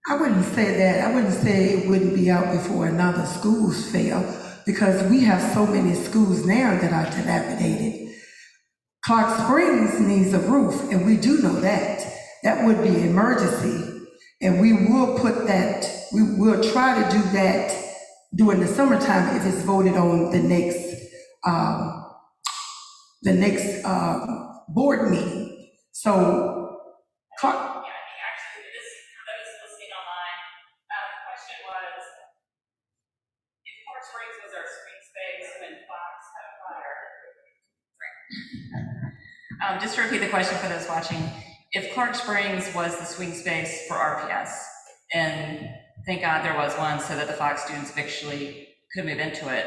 I wouldn't say that. I wouldn't say it wouldn't be out before another schools fail, because we have so many schools now that are dilapidated. Clark Springs needs a roof, and we do know that. That would be an emergency, and we will put that, we will try to do that during the summertime if it's voted on the next board meeting. So, Clark, Yeah, I think actually, this, for those listening online, the question was, if Clark Springs was our swing space when Fox had a fire. Just to repeat the question for those watching, if Clark Springs was the swing space for RPS, and thank God there was one so that the Fox students actually could move into it,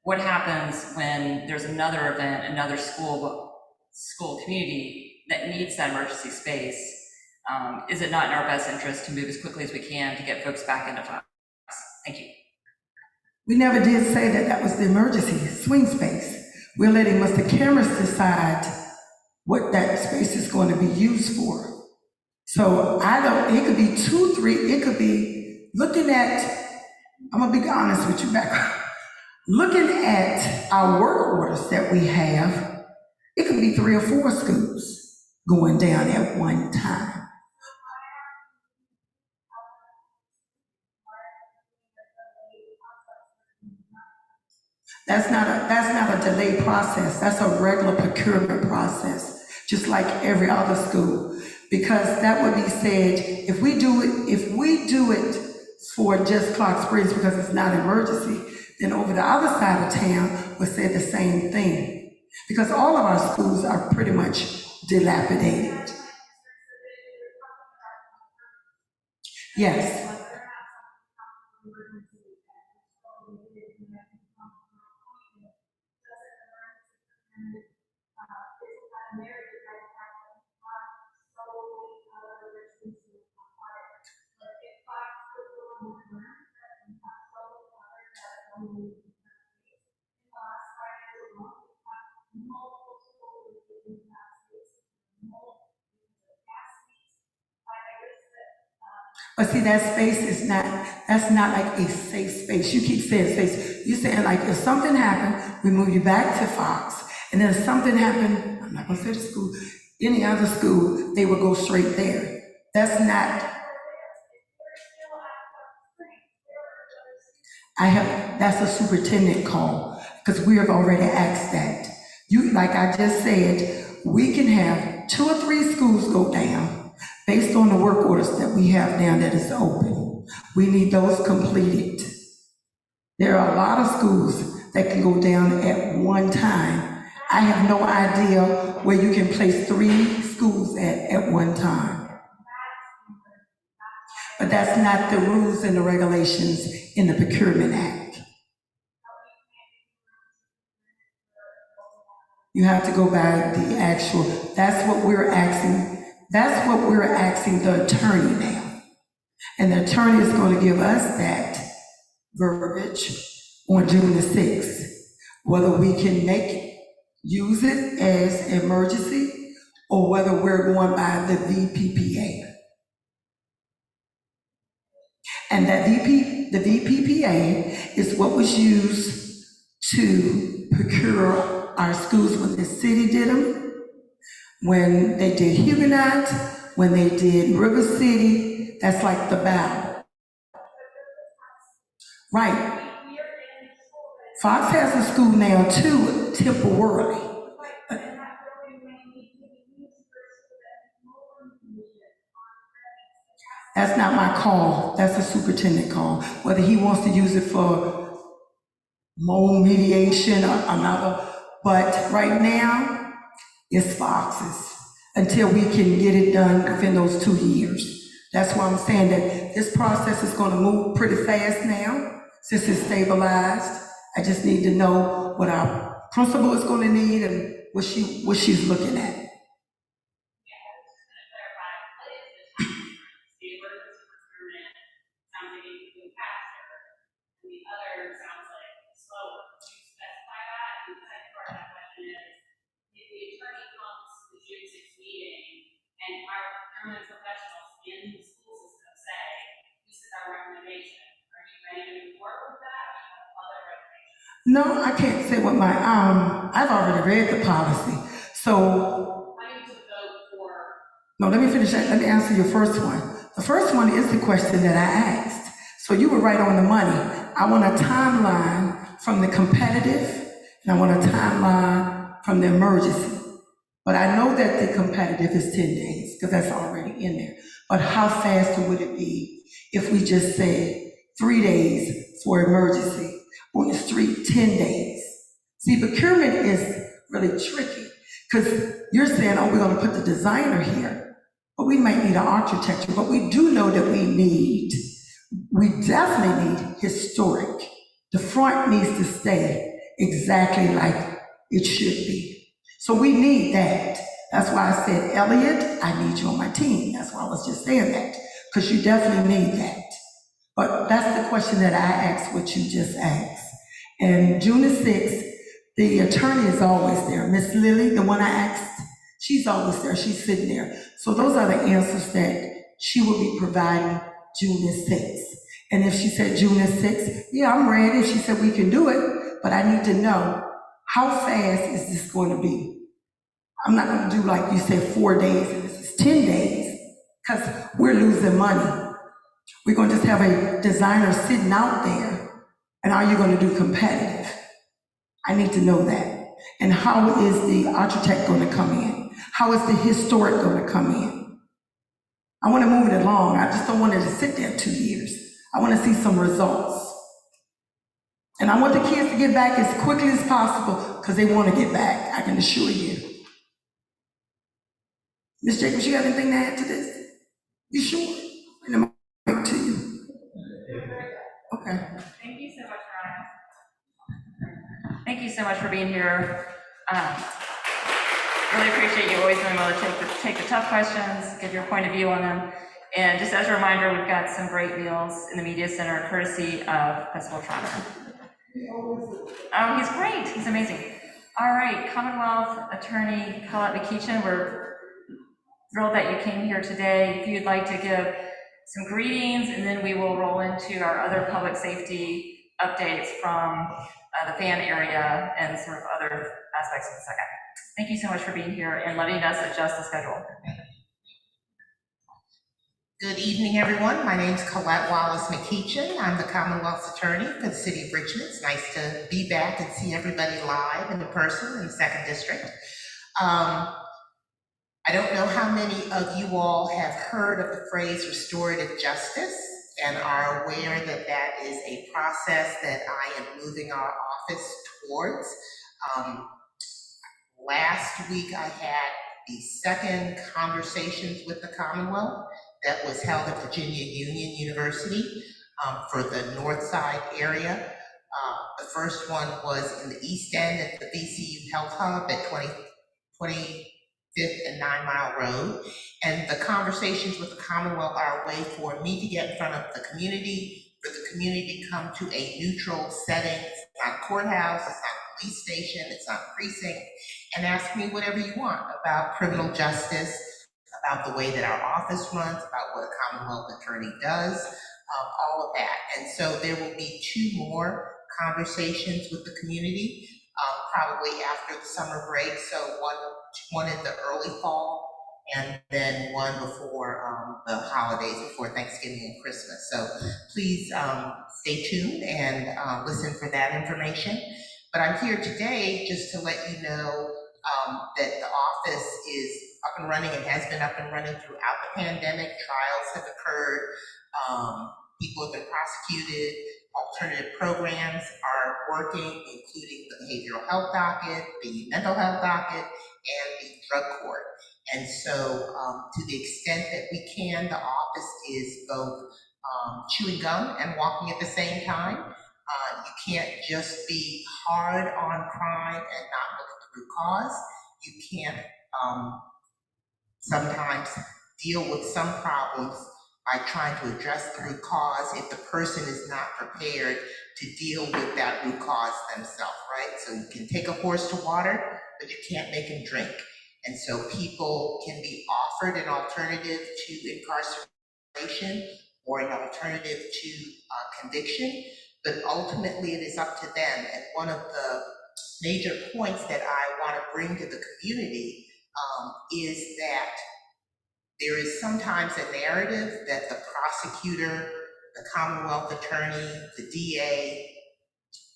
what happens when there's another event, another school community that needs that emergency space? Is it not in our best interest to move as quickly as we can to get folks back into Fox? Thank you. we never did say that that was the emergency swing space. We're letting Mr. Cameras decide what that space is going to be used for. So it could be 2, 3, it could be looking at, I'm gonna be honest with you, back. Looking at our work orders that we have, it could be 3 or 4 schools going down at one time. That's not a delay process. That's a regular procurement process, just like every other school. Because that would be said, if we do it for just Clark Springs because it's not an emergency, then over the other side of town would say the same thing. Because all of our schools are pretty much dilapidated. Yes. But see, that space is not, that's not like a safe space. You keep saying safe. You're saying like if something happened, we move you back to Fox. And then if something happened, I'm not gonna say the school, any other school, they would go straight there. That's not, that's a superintendent call, because we have already asked that. You, like I just said, we can have 2 or 3 schools go down based on the work orders that we have now that is open. We need those completed. There are a lot of schools that can go down at one time. I have no idea where you can place 3 schools at one time. But that's not the rules and the regulations in the Procurement Act. You have to go by the actual, that's what we're asking the attorney now. And the attorney is going to give us that verbiage on June the 6th, whether we can use it as emergency or whether we're going by the VPPA. And that the VPPA is what was used to procure our schools when the city did them, when they did Huguenot, when they did River City. That's like the battle. Right. Fox has a school now too, temporarily. That's not my call, that's a superintendent call. Whether he wants to use it for mold mediation or another, but right now, it's Fox's until we can get it done within those 2 years. That's why I'm saying that this process is gonna move pretty fast now, since it's stabilized. I just need to know what our principal is gonna need and what she's looking at. And our procurement professionals in the school system say, this is our recommendation. Are you ready to move forward with that? Or do you have other recommendations? No, I can't say what my, I've already read the policy, so. I need to vote for. No, let me finish that, let me answer your first one. The first one is the question that I asked, so you were right on the money. I want a timeline from the competitive, and I want a timeline from the emergency. But I know that the competitive is 10 days, because that's already in there. But how fast would it be if we just said 3 days for emergency, on the street, 10 days? See, procurement is really tricky, because you're saying, oh, we're gonna put the designer here, but we might need an architecture, but we do know that we definitely need historic. The front needs to stay exactly like it should be. So we need that. That's why I said, Elliot, I need you on my team. That's why I was just saying that, because you definitely need that. But that's the question that I asked, what you just asked. And June the 6th, the attorney is always there. Miss Lily, the one I asked, she's always there. She's sitting there. So those are the answers that she will be providing June the 6th. And if she said June the 6th, yeah, I'm ready. If she said we can do it, but I need to know, how fast is this going to be? I'm not going to do like you said 4 days and this is 10 days, because we're losing money. We're going to just have a designer sitting out there, and are you going to do competitive? I need to know that. And how is the architect going to come in? How is the historic going to come in? I want to move it along. I just don't want it to sit there 2 years. I want to see some results. And I want the kids to get back as quickly as possible, because they want to get back, I can assure you. Ms. Jacobs, you have anything to add to this? You sure? And I'm back to you. Okay. Thank you so much, Veronica. Thank you so much for being here. Really appreciate you always being able to take the tough questions, give your point of view on them. And just as a reminder, we've got some great meals in the Media Center courtesy of Principal Trotter. Oh, he's great. He's amazing. All right, Commonwealth Attorney Colette McKeechin, we're thrilled that you came here today. If you'd like to give some greetings, and then we will roll into our other public safety updates from the fan area and sort of other aspects of the second. Thank you so much for being here and letting us adjust the schedule. Good evening, everyone. My name is Colette Wallace McKeachin. I'm the Commonwealth's attorney for the city of Richmond. It's nice to be back and see everybody live in person in the 2nd District. I don't know how many of you all have heard of the phrase restorative justice and are aware that that is a process that I am moving our office towards. Last week, I had the second Conversations with the Commonwealth that was held at Virginia Union University for the North Side area. The first one was in the East End at the VCU Health Hub at 25th and 9 Mile Road. And the Conversations with the Commonwealth are a way for me to get in front of the community, for the community to come to a neutral setting. It's not a courthouse, it's not a police station, it's not a precinct, and ask me whatever you want about criminal justice, about the way that our office runs, about what a Commonwealth attorney does, all of that. And so there will be 2 more conversations with the community, probably after the summer break. So one in the early fall, and then one before the holidays, before Thanksgiving and Christmas. So please stay tuned and listen for that information. But I'm here today just to let you know that the office is up and running and has been up and running throughout the pandemic. Trials have occurred, people have been prosecuted, alternative programs are working, including the behavioral health docket, the mental health docket, and the drug court. And so to the extent that we can, the office is both chewing gum and walking at the same time. You can't just be hard on crime and not look at the root cause. You can't sometimes deal with some problems by trying to address the root cause if the person is not prepared to deal with that root cause themselves, right? So you can take a horse to water, but you can't make him drink. And so people can be offered an alternative to incarceration or an alternative to conviction, but ultimately it is up to them. And one of the major points that I want to bring to the community is that there is sometimes a narrative that the prosecutor, the Commonwealth attorney, the DA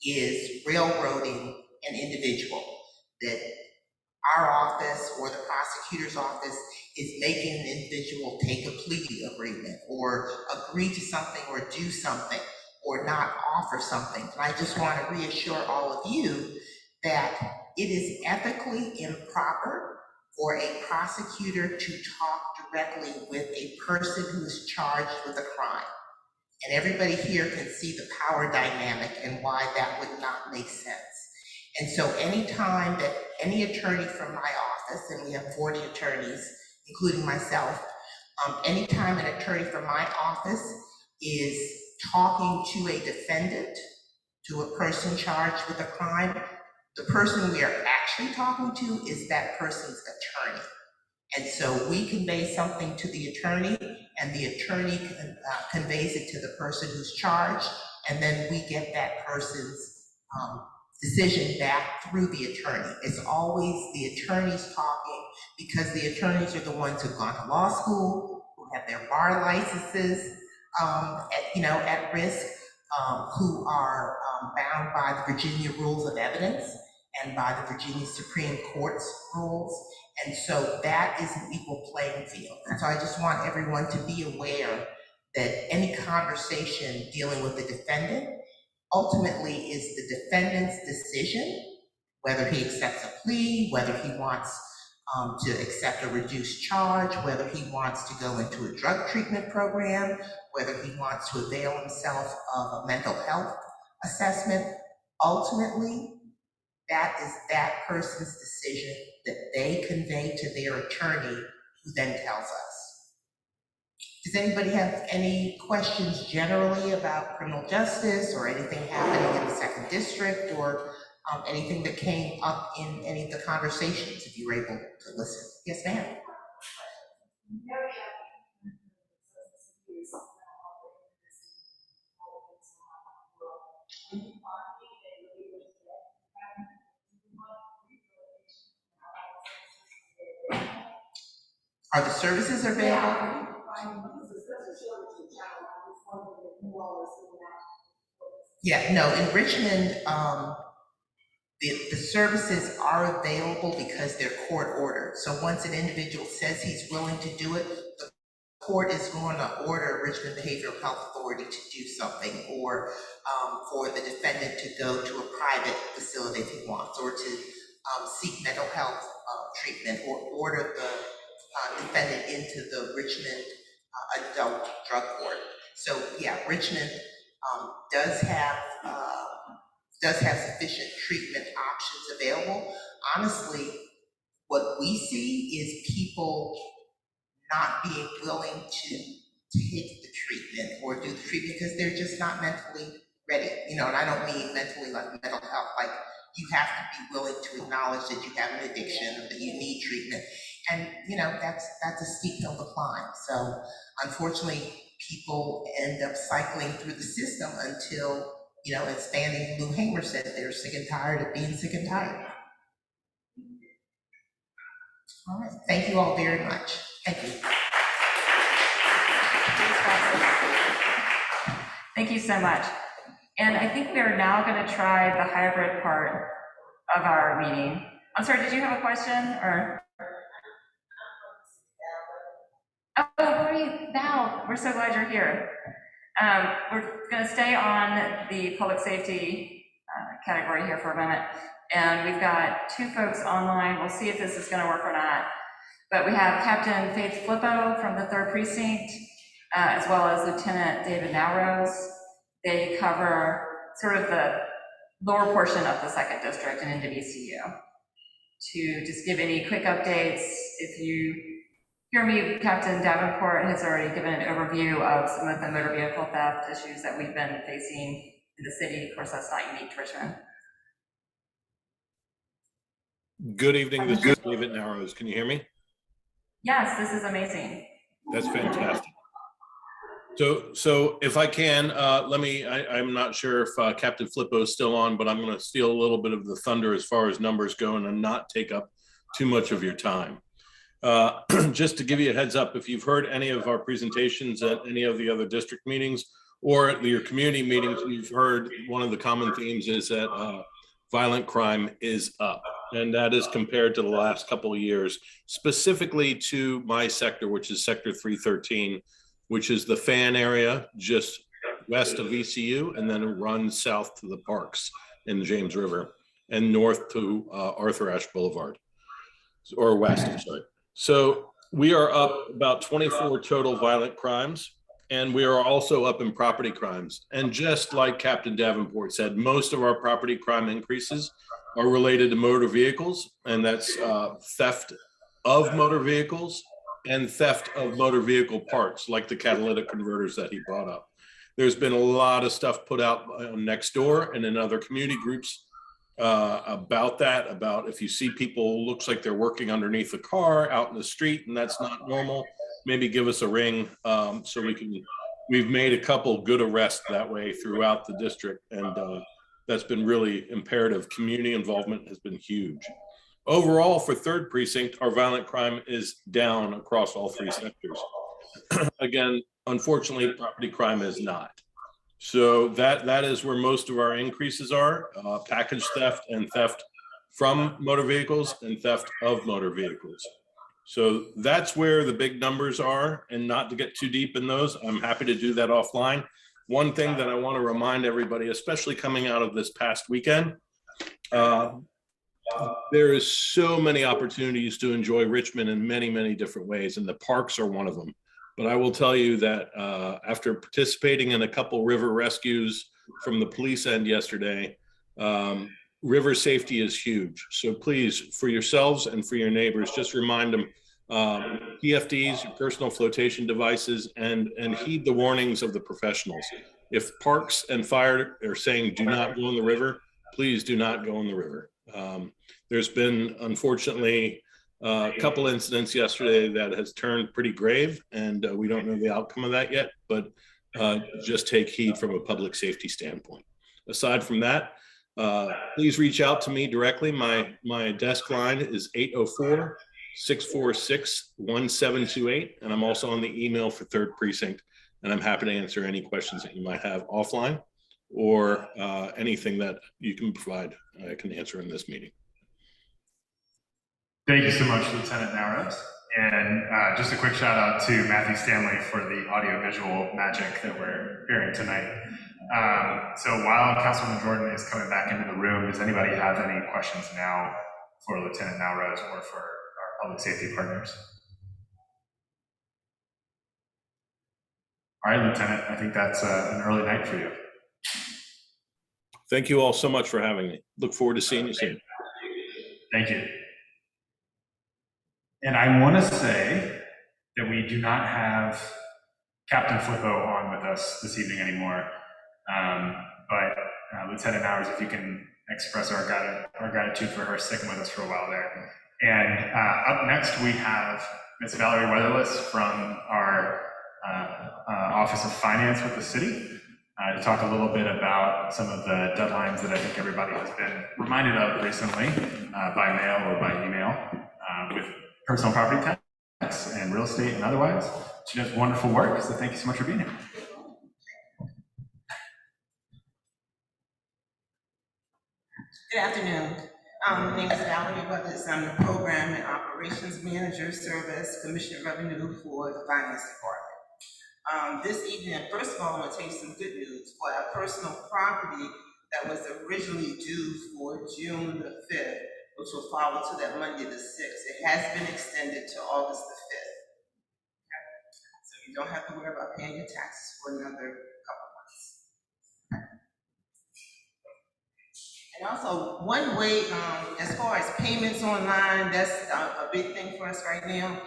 is railroading an individual, that our office or the prosecutor's office is making an individual take a plea agreement or agree to something or do something or not offer something. And I just want to reassure all of you that it is ethically improper for a prosecutor to talk directly with a person who is charged with a crime. And everybody here can see the power dynamic and why that would not make sense. And so anytime that any attorney from my office, and we have 40 attorneys, including myself, anytime an attorney from my office is talking to a defendant, to a person charged with a crime, the person we are actually talking to is that person's attorney. And so we convey something to the attorney, and the attorney conveys it to the person who's charged, and then we get that person's decision back through the attorney. It's always the attorneys talking, because the attorneys are the ones who've gone to law school, who have their bar licenses at risk, who are bound by the Virginia Rules of Evidence and by the Virginia Supreme Court's rules. And so that is an equal playing field. And so I just want everyone to be aware that any conversation dealing with the defendant ultimately is the defendant's decision, whether he accepts a plea, whether he wants to accept a reduced charge, whether he wants to go into a drug treatment program, whether he wants to avail himself of a mental health assessment. Ultimately, that is that person's decision that they convey to their attorney, who then tells us. Does anybody have any questions generally about criminal justice or anything happening in the 2nd District or anything that came up in any of the conversations, if you were able to listen? Yes, ma'am. Are the services available? Yeah, no, in Richmond, the services are available because they're court ordered. So once an individual says he's willing to do it, the court is going to order Richmond Behavioral Health Authority to do something, or for the defendant to go to a private facility if he wants, or to seek mental health treatment, or order the defendant into the Richmond adult drug court. So yeah, Richmond does have sufficient treatment options available. Honestly, what we see is people not being willing to take the treatment or do the treatment because they're just not mentally ready. You know, and I don't mean mentally like mental health, like you have to be willing to acknowledge that you have an addiction or that you need treatment. And, you know, that's a steep hill to climb. So unfortunately, people end up cycling through the system until, you know, as Fannie Lou Hamer said, they're sick and tired of being sick and tired. All right, thank you all very much. Thank you. Thank you so much. And I think we are now going to try the hybrid part of our meeting. I'm sorry, did you have a question or? Oh, who are you? Val, we're so glad you're here. We're going to stay on the public safety category here for a moment. And we've got two folks online. We'll see if this is going to work or not. But we have Captain Faith Flippo from the 3rd Precinct, as well as Lieutenant David Nowrose. They cover sort of the lower portion of the 2nd District and into VCU. To just give any quick updates, if you hear me, Captain Davenport has already given an overview of some of the motor vehicle theft issues that we've been facing in the city. Of course, that's not unique to Richmond. Good evening, this is David Narrows. Can you hear me? Yes, this is amazing. That's fantastic. So if I can, I'm not sure if Captain Flippo is still on, but I'm going to steal a little bit of the thunder as far as numbers go and not take up too much of your time. Just to give you a heads up, if you've heard any of our presentations at any of the other district meetings or at your community meetings, you've heard one of the common themes is that violent crime is up. And that is compared to the last couple of years, specifically to my sector, which is Sector 313, which is the Fan area just west of VCU, and then it runs south to the parks in the James River and north to Arthur Ashe Boulevard, or west, I'm sorry. So we are up about 24 total violent crimes, and we are also up in property crimes. And just like Captain Davenport said, most of our property crime increases are related to motor vehicles, and that's theft of motor vehicles and theft of motor vehicle parts, like the catalytic converters that he brought up. There's been a lot of stuff put out on Nextdoor and in other community groups about that, about if you see people, looks like they're working underneath a car out in the street and that's not normal, maybe give us a ring so we've made a couple good arrests that way throughout the district, and that's been really imperative. Community involvement has been huge. Overall, for 3rd Precinct, our violent crime is down across all 3 sectors. Again, unfortunately, property crime is not. So that is where most of our increases are, package theft and theft from motor vehicles and theft of motor vehicles. So that's where the big numbers are, and not to get too deep in those, I'm happy to do that offline. One thing that I want to remind everybody, especially coming out of this past weekend, there is so many opportunities to enjoy Richmond in many, many different ways, and the parks are one of them. But I will tell you that after participating in a couple river rescues from the police end yesterday, river safety is huge. So please, for yourselves and for your neighbors, just remind them, PFDs, your personal flotation devices, and heed the warnings of the professionals. If parks and fire are saying do not go in the river, please do not go in the river. There's been, unfortunately, a couple incidents yesterday that has turned pretty grave, and we don't know the outcome of that yet, but just take heed from a public safety standpoint. Aside from that, please reach out to me directly. My desk line is 646-1728. And I'm also on the email for 3rd Precinct. And I'm happy to answer any questions that you might have offline or anything that you can provide, I can answer in this meeting. Thank you so much, Lieutenant Narrows. And just a quick shout out to Matthew Stanley for the audiovisual magic that we're hearing tonight. So while Councilman Jordan is coming back into the room, does anybody have any questions now for Lieutenant Narrows or for our public safety partners? All right, Lieutenant, I think that's an early night for you. Thank you all so much for having me. Look forward to seeing you soon. Thank you. And I want to say that we do not have Captain Flippo on with us this evening anymore. But Lieutenant Bowers, if you can express our gratitude for her sticking with us for a while there. And up next, we have Ms. Valerie Weatherless from our Office of Finance with the city to talk a little bit about some of the deadlines that I think everybody has been reminded of recently by mail or by email with personal property tax and real estate and otherwise. She does wonderful work, so thank you so much for being here. Good afternoon. My name is Valerie Weathers. I'm the Program and Operations Manager, Service Commissioner of Revenue for the Finance Department. This evening, first of all, I'm going to tell you some good news for our personal property that was originally due for June the 5th, which will follow to that Monday the 6th. It has been extended to August the 5th. Okay? So you don't have to worry about paying your taxes for another couple months. And also, one way, as far as payments online, that's a big thing for us right now,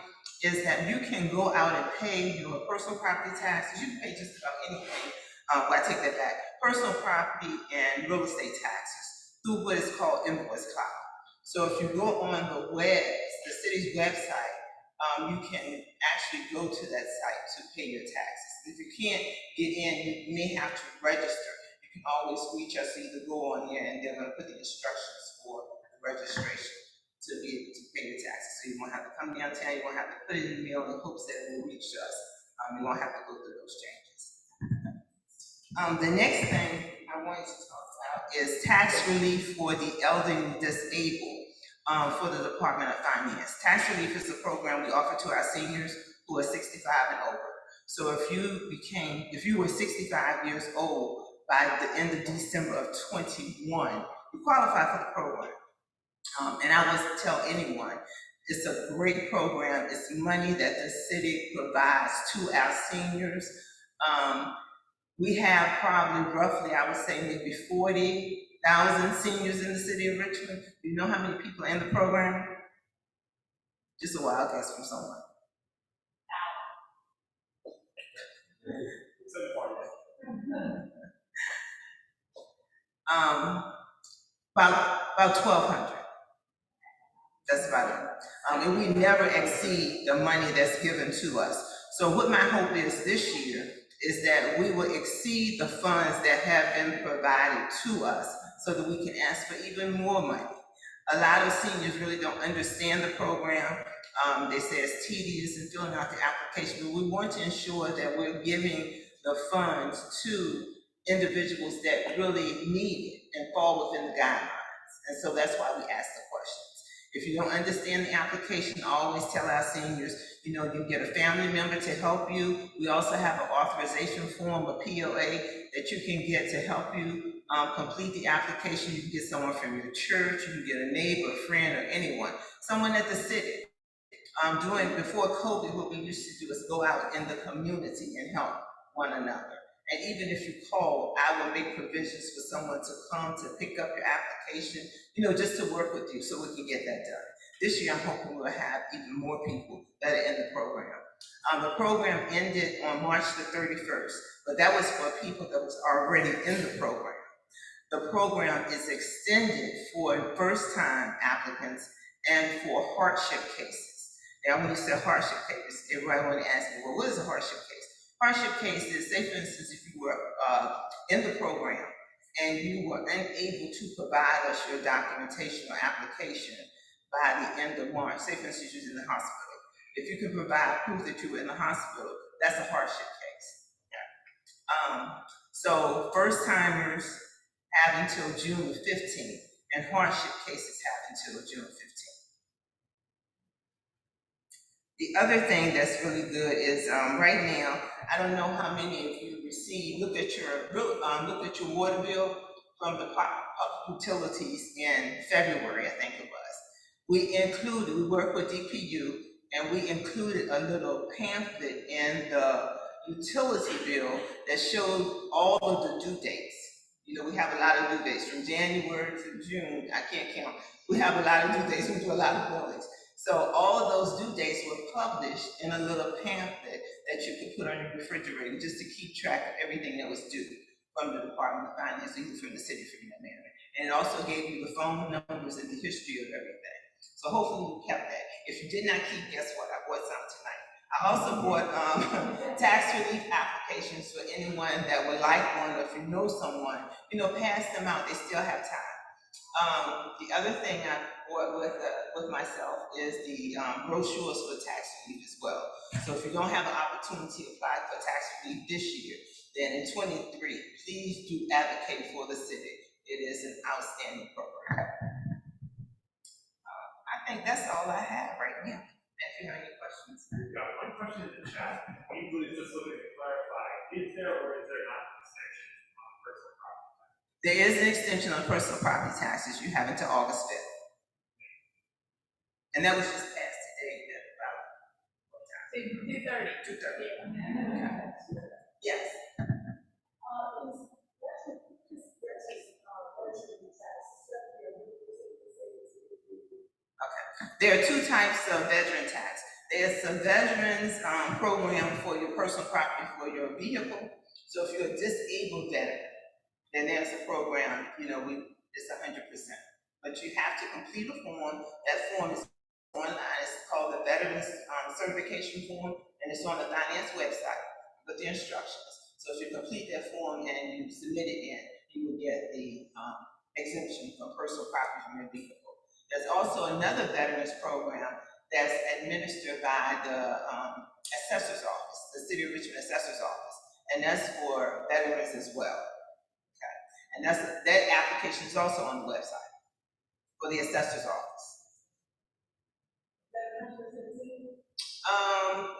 is that you can go out and pay your personal property taxes. You can pay just about anything. Well, I take that back. Personal property and real estate taxes through what is called Invoice Cloud. So if you go on the web, the city's website, you can actually go to that site to pay your taxes. If you can't get in, you may have to register. You can always reach us, either go on there and then I'm gonna put the instructions for the registration to be able to pay your taxes. So you won't have to come downtown, you won't have to put it in the mail in hopes that it will reach us. You won't have to go through those changes. The next thing I wanted to talk about is tax relief for the elderly disabled for the Department of Finance. Tax relief is a program we offer to our seniors who are 65 and over. So if you were 65 years old by the end of December of 21, you qualify for the program. And I would tell anyone, it's a great program. It's money that the city provides to our seniors. We have probably roughly, I would say maybe 40,000 seniors in the city of Richmond. Do you know how many people are in the program? Just a wild guess from someone. About 1,200. That's about it. And we never exceed the money that's given to us. So what my hope is this year is that we will exceed the funds that have been provided to us so that we can ask for even more money. A lot of seniors really don't understand the program. They say it's tedious in filling out the application, but we want to ensure that we're giving the funds to individuals that really need it and fall within the guidelines. And so that's why we ask the questions. If you don't understand the application, I always tell our seniors, you know, you get a family member to help you. We also have an authorization form, a POA, that you can get to help you complete the application. You can get someone from your church, you can get a neighbor, friend, or anyone. Someone at the city. Before COVID, what we used to do is go out in the community and help one another. And even if you call, I will make provisions for someone to come to pick up your application, you know, just to work with you so we can get that done. This year, I'm hoping we'll have even more people that are in the program. The program ended on March the 31st, but that was for people that was already in the program. The program is extended for first-time applicants and for hardship cases. Now, when you say hardship case, everybody want to ask me, well, what is a hardship case? Hardship case is, say for instance, if you were in the program and you were unable to provide us your documentation or application, by the end of March, say for instance, you're in the hospital. If you can provide proof that you were in the hospital, that's a hardship case. So first timers have until June the 15th, and hardship cases have until June 15th. The other thing that's really good is, right now, I don't know how many of you looked at your water bill from the public utilities in February, I think it was. We worked with DPU, and we included a little pamphlet in the utility bill that showed all of the due dates. You know, we have a lot of due dates from January to June. I can't count. We have a lot of due dates. We do a lot of billings. So all of those due dates were published in a little pamphlet that you could put on your refrigerator just to keep track of everything that was due from the Department of Finance, either from the city, from that manner. And it also gave you the phone numbers and the history of everything. So hopefully you kept that. If you did not keep, guess what? I bought some tonight. I also bought tax relief applications for anyone that would like one, or if you know someone, pass them out. They still have time. The other thing I bought with myself is the brochures for tax relief as well. So if you don't have an opportunity to apply for tax relief this year, then in 23, please do advocate for the city. It is an outstanding program. I think that's all I have right now. If you have any questions. We've got one question in the chat. Usually just looking to clarify, is there or is there not an extension on personal property? There is an extension on personal property taxes. You have until August 5th. And that was just passed today at about what time? 2:30. 2:30. Yes. There are two types of veteran tax. There's a veterans program for your personal property for your vehicle. So if you're a disabled veteran, then there's a program, it's 100%. But you have to complete a form. That form is online. It's called the Veterans Certification Form, and it's on the finance website with the instructions. So if you complete that form and you submit it in, you will get the exemption from personal property from your vehicle. There's also another veterans program that's administered by the assessor's office, the City of Richmond Assessor's Office, and that's for veterans as well. Okay, and that application is also on the website for the assessor's office.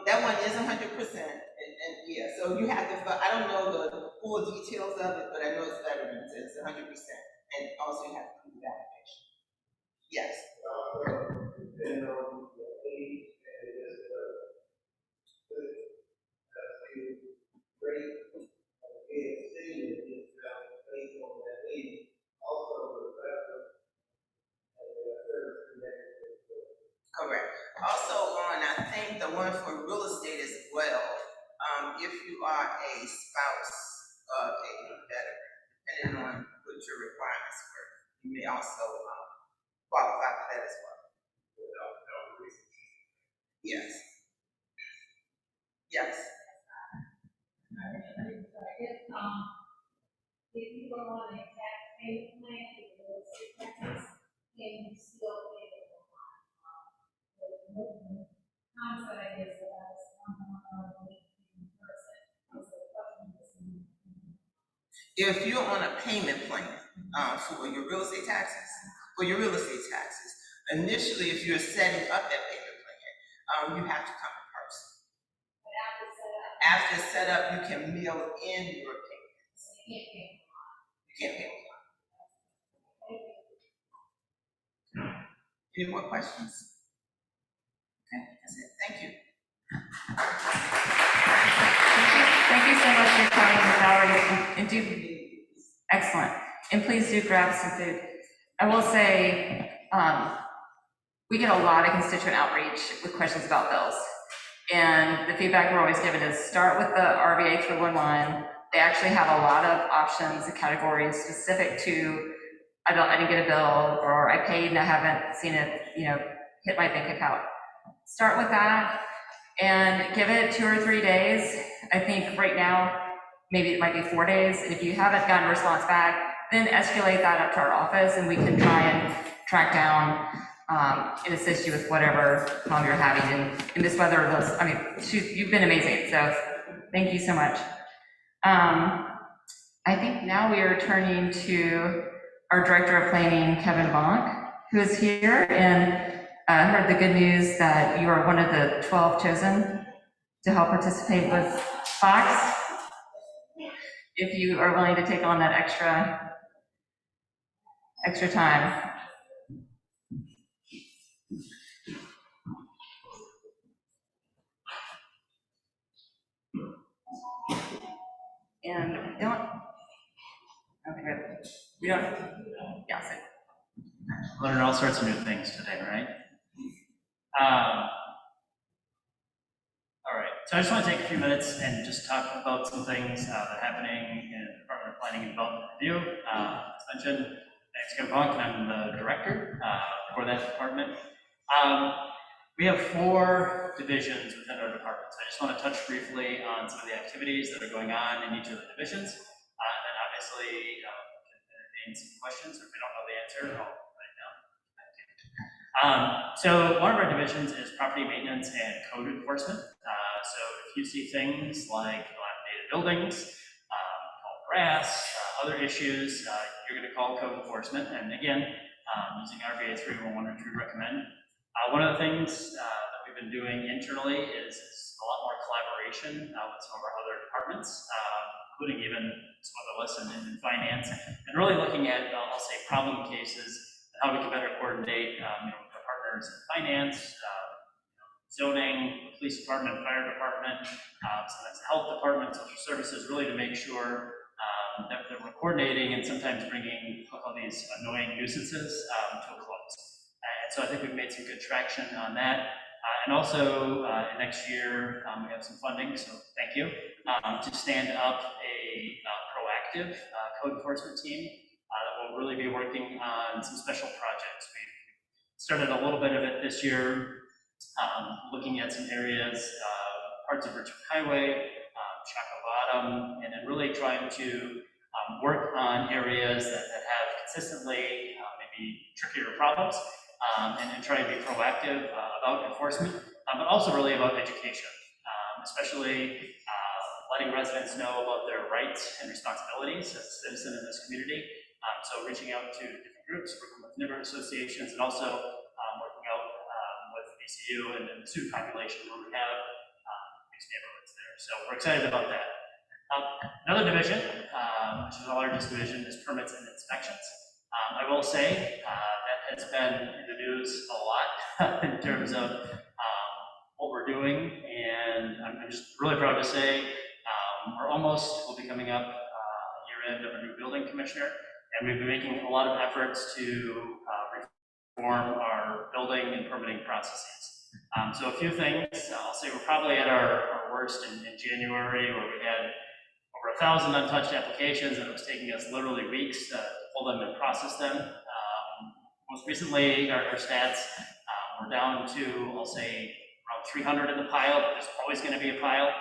That one is 100%, and yeah, so you have to. I don't know the full details of it, but I know it's veterans. It's 100%, and also you have to do the application. Yes. Correct. Also on, I think the one for real estate as well, if you are a spouse of a veteran, depending on what your requirements were, you may also qualify for that as well. Yes. Yes. If you go on a tax payment plan, can you still pay it online? Concept is if you're on a payment plan for your real estate taxes, initially, if you're setting up that payment plan, you have to come in person. But after set up, you can mail in your payments. you can't pay. You can't pay online. Any more questions? Okay, that's it. Thank you. Thank you so much for coming, Valerie, and do, excellent. And please do grab some food. I will say, we get a lot of constituent outreach with questions about bills. And the feedback we're always given is start with the RVA 311. They actually have a lot of options and categories specific to, I didn't get a bill, or I paid and I haven't seen it, hit my bank account. Start with that and give it 2 or 3 days. I think right now, maybe it might be 4 days. And if you haven't gotten a response back, then escalate that up to our office and we can try and track down and assist you with whatever problem you're having in this weather. I mean, you've been amazing, so thank you so much. I think now we are turning to our Director of Planning, Kevin Bonk, who is here, and heard the good news that you are one of the 12 chosen to help participate with Fox. If you are willing to take on that extra time. And we don't, okay, good. We don't, yeah, so. Learning all sorts of new things today, right? All right, so I just want to take a few minutes and just talk about some things that are happening in the Department of Planning and Development Review. As mentioned, my name's Kevin Bonk, and I'm the director for that department. We have 4 divisions within our department, so I just want to touch briefly on some of the activities that are going on in each of the divisions. And then obviously, can entertain some questions, or if we don't know the answer, I'll write it down. So one of our divisions is property maintenance and code enforcement. So if you see things like dilapidated buildings, tall grass, other issues, you're going to call code enforcement. And again, using RBA 311, which we recommend. One of the things that we've been doing internally is a lot more collaboration with some of our other departments, including even some other lists in finance, and really looking at, I'll say, problem cases and how we can better coordinate, with our partners in finance, zoning, police department, fire department, sometimes the health department, social services, really to make sure that we're coordinating and sometimes bringing all these annoying nuisances to a close. And so I think we've made some good traction on that. And also next year, we have some funding, so thank you, to stand up a proactive code enforcement team that will really be working on some special projects. We started a little bit of it this year, looking at some areas, parts of Richmond Highway, Chaco Bottom, and then really trying to work on areas that have consistently maybe trickier problems, and try to be proactive about enforcement, but also really about education, especially letting residents know about their rights and responsibilities as a citizen in this community. So reaching out to different groups, working with neighborhood associations, and also working out with VCU and the student population where we have these neighborhoods there. So we're excited about that. Another division, which is the largest division, is permits and inspections. I will say that has been in the news a lot in terms of what we're doing, and I'm just really proud to say we'll be coming up year end of a new building commissioner, and we've been making a lot of efforts to reform our building and permitting processes. So a few things, I'll say we're probably at our worst in January, where we had over 1,000 untouched applications, and it was taking us literally weeks to pull them and process them. Most recently, our stats, we're down to, I'll say, around 300 in the pile, but there's always going to be a pile.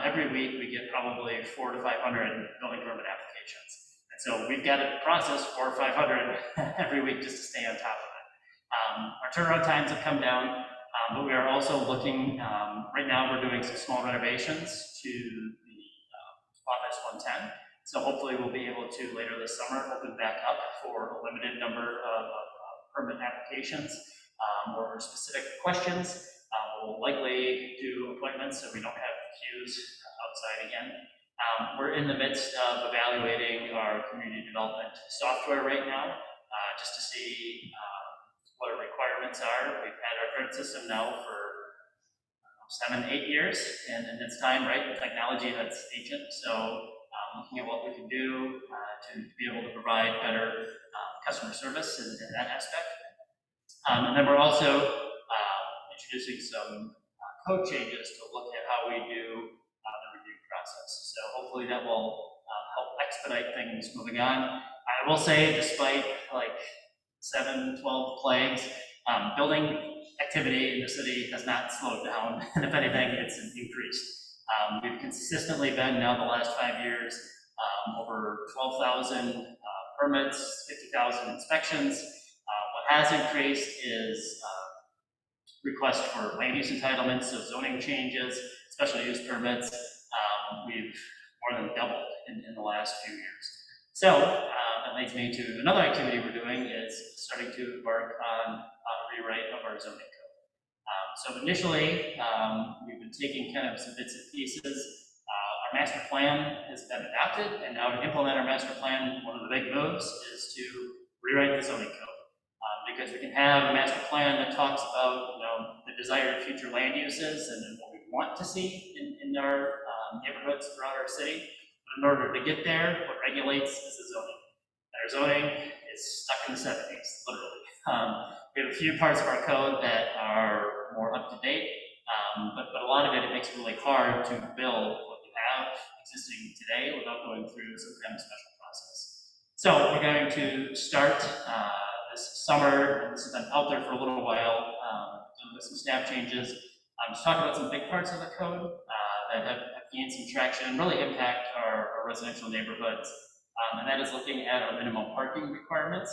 Every week, we get probably 400 to 500 building permit applications. And so we've got to process 400 or 500 every week just to stay on top of it. Our turnaround times have come down, but we are also looking, right now we're doing some small renovations to the Office 110. So hopefully we'll be able to, later this summer, open back up for a limited number of permit applications or specific questions. We'll likely do appointments so we don't have queues outside again. We're in the midst of evaluating our community development software right now, just to see what our requirements are. We've had our current system now for 7, 8 years, and it's time, right? The technology that's ancient, so looking at what we can do to be able to provide better customer service in that aspect. And then we're also introducing some code changes to look at how we do the review process. So hopefully that will help expedite things moving on. I will say, despite like 7, 12 plagues, building activity in the city has not slowed down, and if anything, it's increased. We've consistently been, now the last 5 years, over 12,000 permits, 50,000 inspections. What has increased is request for land use entitlements, so zoning changes, special use permits. We've more than doubled in the last few years. So that leads me to another activity we're doing is starting to embark on a rewrite of our zoning code. So initially, we've been taking kind of some bits and pieces. Our master plan has been adopted, and now to implement our master plan, one of the big moves is to rewrite the zoning code. Because we can have a master plan that talks about, the desired future land uses and what we want to see in our neighborhoods throughout our city. But in order to get there, what regulates is the zoning. And our zoning is stuck in the 70s, literally. We have a few parts of our code that are more up to date, but a lot of it makes it really hard to build what we have existing today without going through some kind of special process. So we're going to start this summer, and this has been out there for a little while, with some staff changes. Just talk about some big parts of the code that have gained some traction and really impact our residential neighborhoods. And that is looking at our minimum parking requirements,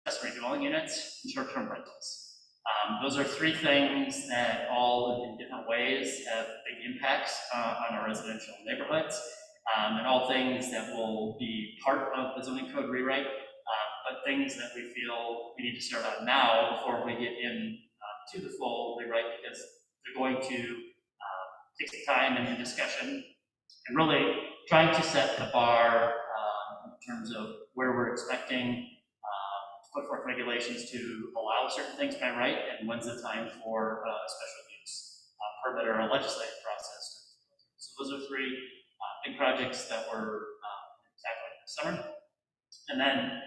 accessory dwelling units, and short-term rentals. Those are three things that all in different ways have big impacts on our residential neighborhoods, and all things that will be part of the zoning code rewrite, but things that we feel we need to start on now before we get in to the full rewrite, because they're going to take some time and discussion, and really trying to set the bar in terms of where we're expecting to put forth regulations to allow certain things by right, and when's the time for a special use permit or a legislative process. So those are three big projects that we're tackling this summer. And then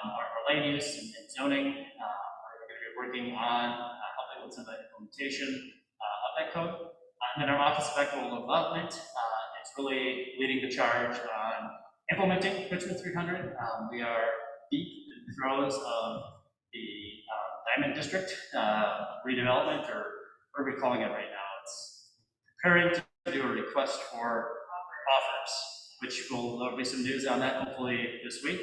our land use and zoning are going to be working on helping with some of the implementation of that code. And then our Office of Equitable Development is really leading the charge on implementing Richmond 300. We are deep in the throes of the Diamond District redevelopment, or what are we calling it right now? It's preparing to do a request for offers, which there'll be some news on that hopefully this week.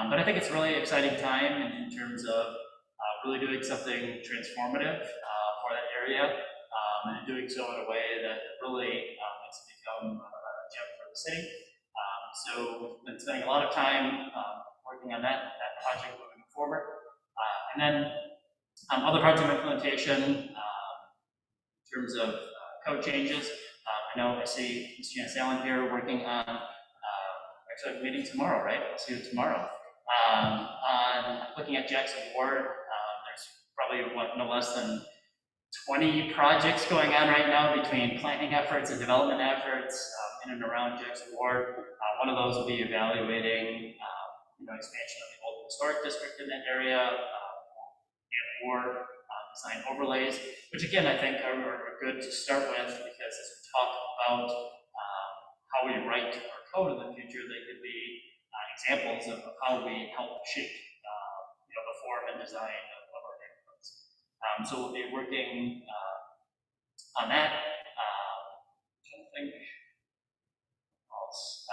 But I think it's a really exciting time in terms of really doing something transformative for that area, and doing so in a way that really makes it become a gem for the city. So we've been spending a lot of time working on that project moving forward. And then other parts of implementation in terms of code changes. I see Ms. Janice Allen here working on, actually meeting tomorrow, right? I'll see you tomorrow. On looking at Jackson Ward, there's probably no less than 20 projects going on right now between planning efforts and development efforts in and around Jackson Ward. One of those will be evaluating expansion of the old historic district in that area, and/or design overlays, which again I think are good to start with, because as we talk about how we write our code in the future, they could be examples of how we help shape the form and design of our neighborhoods. So we'll be working on that. I think else,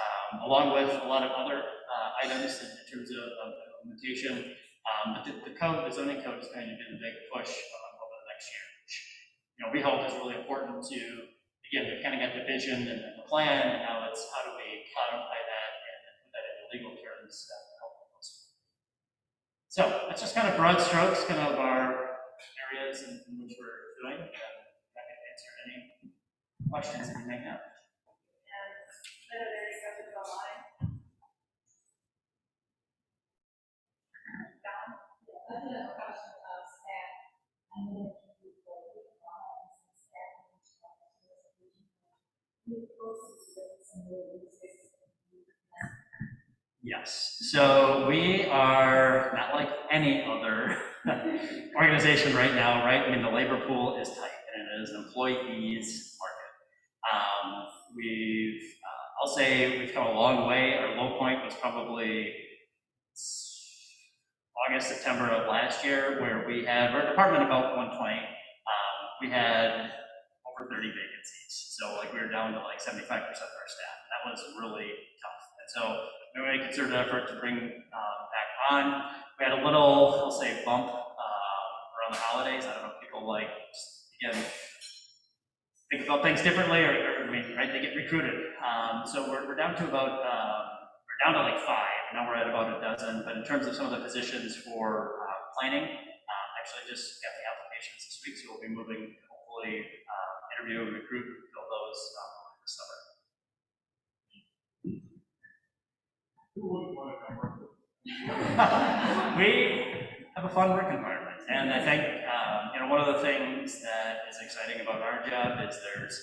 along with a lot of other items in terms of implementation. But the zoning code is going to be the big push over the next year, which we hope is really important to, again, we've kind of got the vision and the plan, and now it's how do we codify that and put that into legal terms to help us. So that's just kind of broad strokes, kind of our areas in which we're doing. I can answer any questions that you may have. Yes, so we are not like any other organization right now, right? I mean, the labor pool is tight, and it is an employees market. I'll say we've come a long way. Our low point was probably August, September of last year, where we had, we're a department about 120. We had over 30 vacancies. So like we were down to like 75% of our staff. That was really tough. And so we made a concerted effort to bring back on. We had a little, I'll say, bump around the holidays. I don't know if people like, just, again, think about things differently, or I mean, right, they get recruited. So we're down to about, we're down to like 5, now we're at about a dozen, but in terms of some of the positions for planning, actually just got the applications this week, so we'll be moving, hopefully, interview and recruit and fill those this summer. Who wouldn't want to come work with? We have a fun work environment, and I think, one of the things that is exciting about our job is there's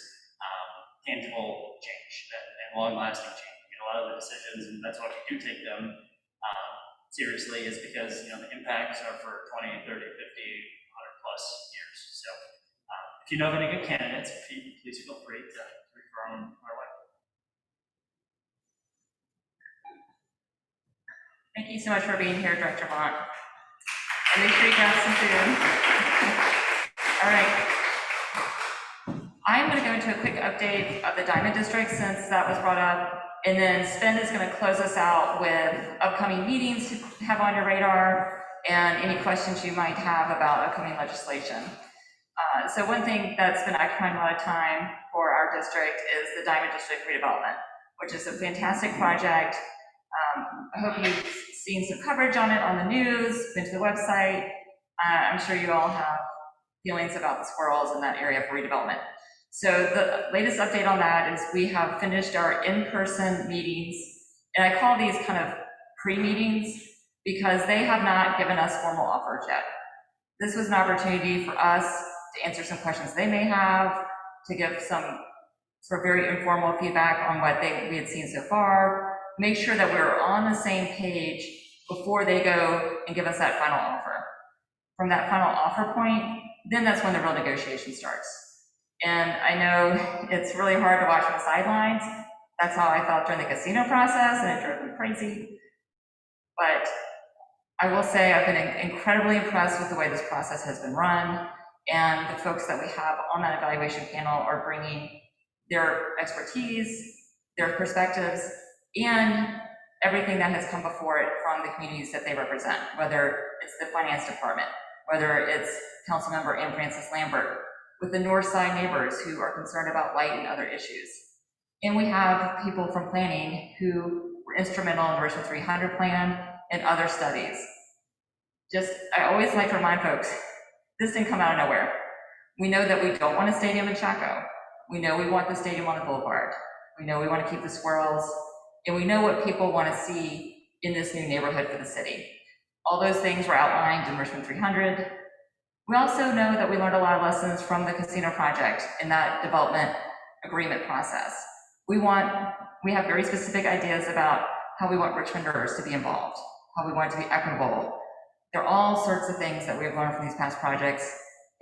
tangible change and long-lasting change. A lot of the decisions, and that's why we do take them seriously, is because, the impacts are for 20, 30, 50, 100 plus years. So if you know of any good candidates, please feel free to refer them our way. Thank you so much for being here, Director Vaughn. And make sure you grab some food. All right. I'm going to go into a quick update of the Diamond District since that was brought up. And then Sven is going to close us out with upcoming meetings to have on your radar and any questions you might have about upcoming legislation. So one thing that's been occupying a lot of time for our district is the Diamond District redevelopment, which is a fantastic project. I hope you've seen some coverage on it on the news, been to the website. I'm sure you all have feelings about the squirrels in that area for redevelopment. So the latest update on that is we have finished our in-person meetings, and I call these kind of pre-meetings because they have not given us formal offers yet. This was an opportunity for us to answer some questions they may have, to give some sort of very informal feedback on what we had seen so far, make sure that we're on the same page before they go and give us that final offer. From that final offer point, then that's when the real negotiation starts. And I know it's really hard to watch from the sidelines. That's how I felt during the casino process, and it drove me crazy. But I will say I've been incredibly impressed with the way this process has been run, and the folks that we have on that evaluation panel are bringing their expertise, their perspectives, and everything that has come before it from the communities that they represent, whether it's the finance department, whether it's Councilmember Ann Francis Lambert, with the North Side neighbors who are concerned about light and other issues. And we have people from planning who were instrumental in the Richmond 300 plan and other studies. I always like to remind folks, this didn't come out of nowhere. We know that we don't want a stadium in Chaco. We know we want the stadium on the boulevard. We know we want to keep the squirrels, and we know what people want to see in this new neighborhood for the city. All those things were outlined in Richmond 300. We also know that we learned a lot of lessons from the casino project in that development agreement process. We have very specific ideas about how we want Richmonders to be involved, how we want it to be equitable. There are all sorts of things that we've learned from these past projects,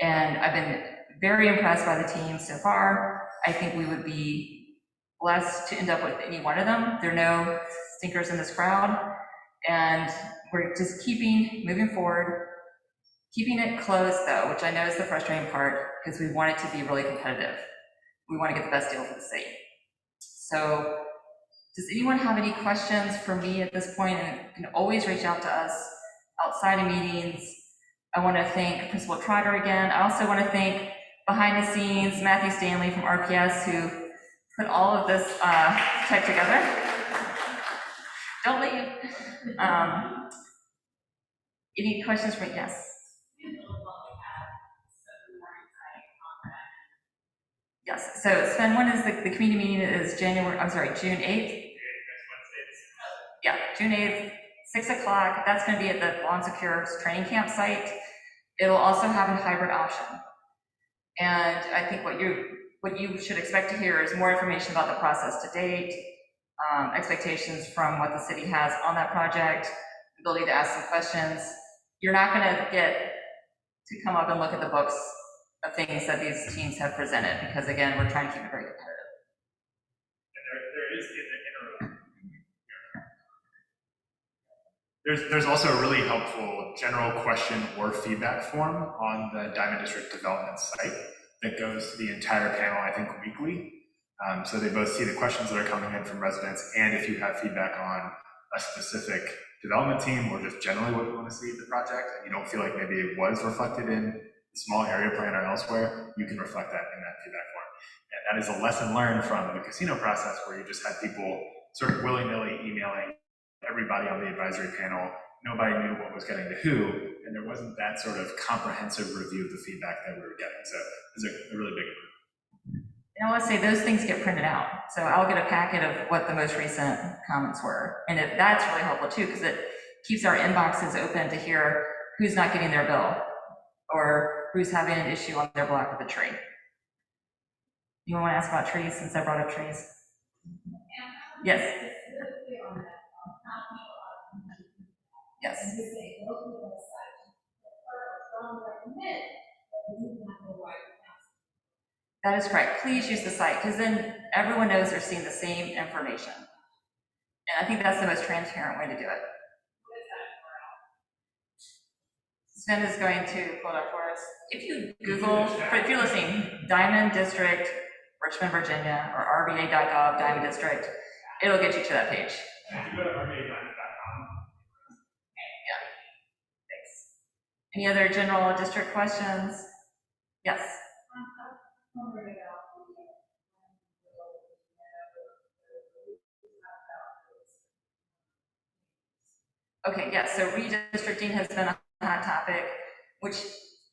and I've been very impressed by the team so far. I think we would be blessed to end up with any one of them. There are no stinkers in this crowd, and we're just moving forward, keeping it close though, which I know is the frustrating part because we want it to be really competitive. We want to get the best deal for the city. So does anyone have any questions for me at this point? And you can always reach out to us outside of meetings. I want to thank Principal Trotter again. I also want to thank behind the scenes Matthew Stanley from RPS who put all of this tech together. Don't leave. Any questions for me? Yes. Yes, so Sven, when is the community meeting is June 8th? Yeah, June 8th, 6 o'clock. That's going to be at the Lawn Secure training camp site. It'll also have a hybrid option. And I think what you should expect to hear is more information about the process to date, expectations from what the city has on that project, ability to ask some questions. You're not going to get to come up and look at the books of things that these teams have presented, because again, we're trying to keep it very competitive. And there is in the interim. There's also a really helpful general question or feedback form on the Diamond District Development site that goes to the entire panel, I think, weekly. So they both see the questions that are coming in from residents, and if you have feedback on a specific development team or just generally what you want to see in the project, and you don't feel like maybe it was reflected in the small area plan or elsewhere, you can reflect that in that feedback form. And that is a lesson learned from the casino process, where you just had people sort of willy-nilly emailing everybody on the advisory panel. Nobody knew what was getting to who, and there wasn't that sort of comprehensive review of the feedback that we were getting. So it was a really big improvement. And I want to say those things get printed out. So I'll get a packet of what the most recent comments were. And that's really helpful too, because it keeps our inboxes open to hear who's not getting their bill or who's having an issue on their block with a tree. You want to ask about trees since I brought up trees? Yes. Yes. That is correct. Please use the site, because then everyone knows they're seeing the same information. And I think that's the most transparent way to do it. Sven is going to pull it up for us. If you Google, if you're listening, Diamond District, Richmond, Virginia, or rva.gov, Diamond District, it'll get you to that page. And if you go to rva.gov. Yeah, thanks. Any other general district questions? Yes. Okay, yes, so redistricting has been a hot topic, which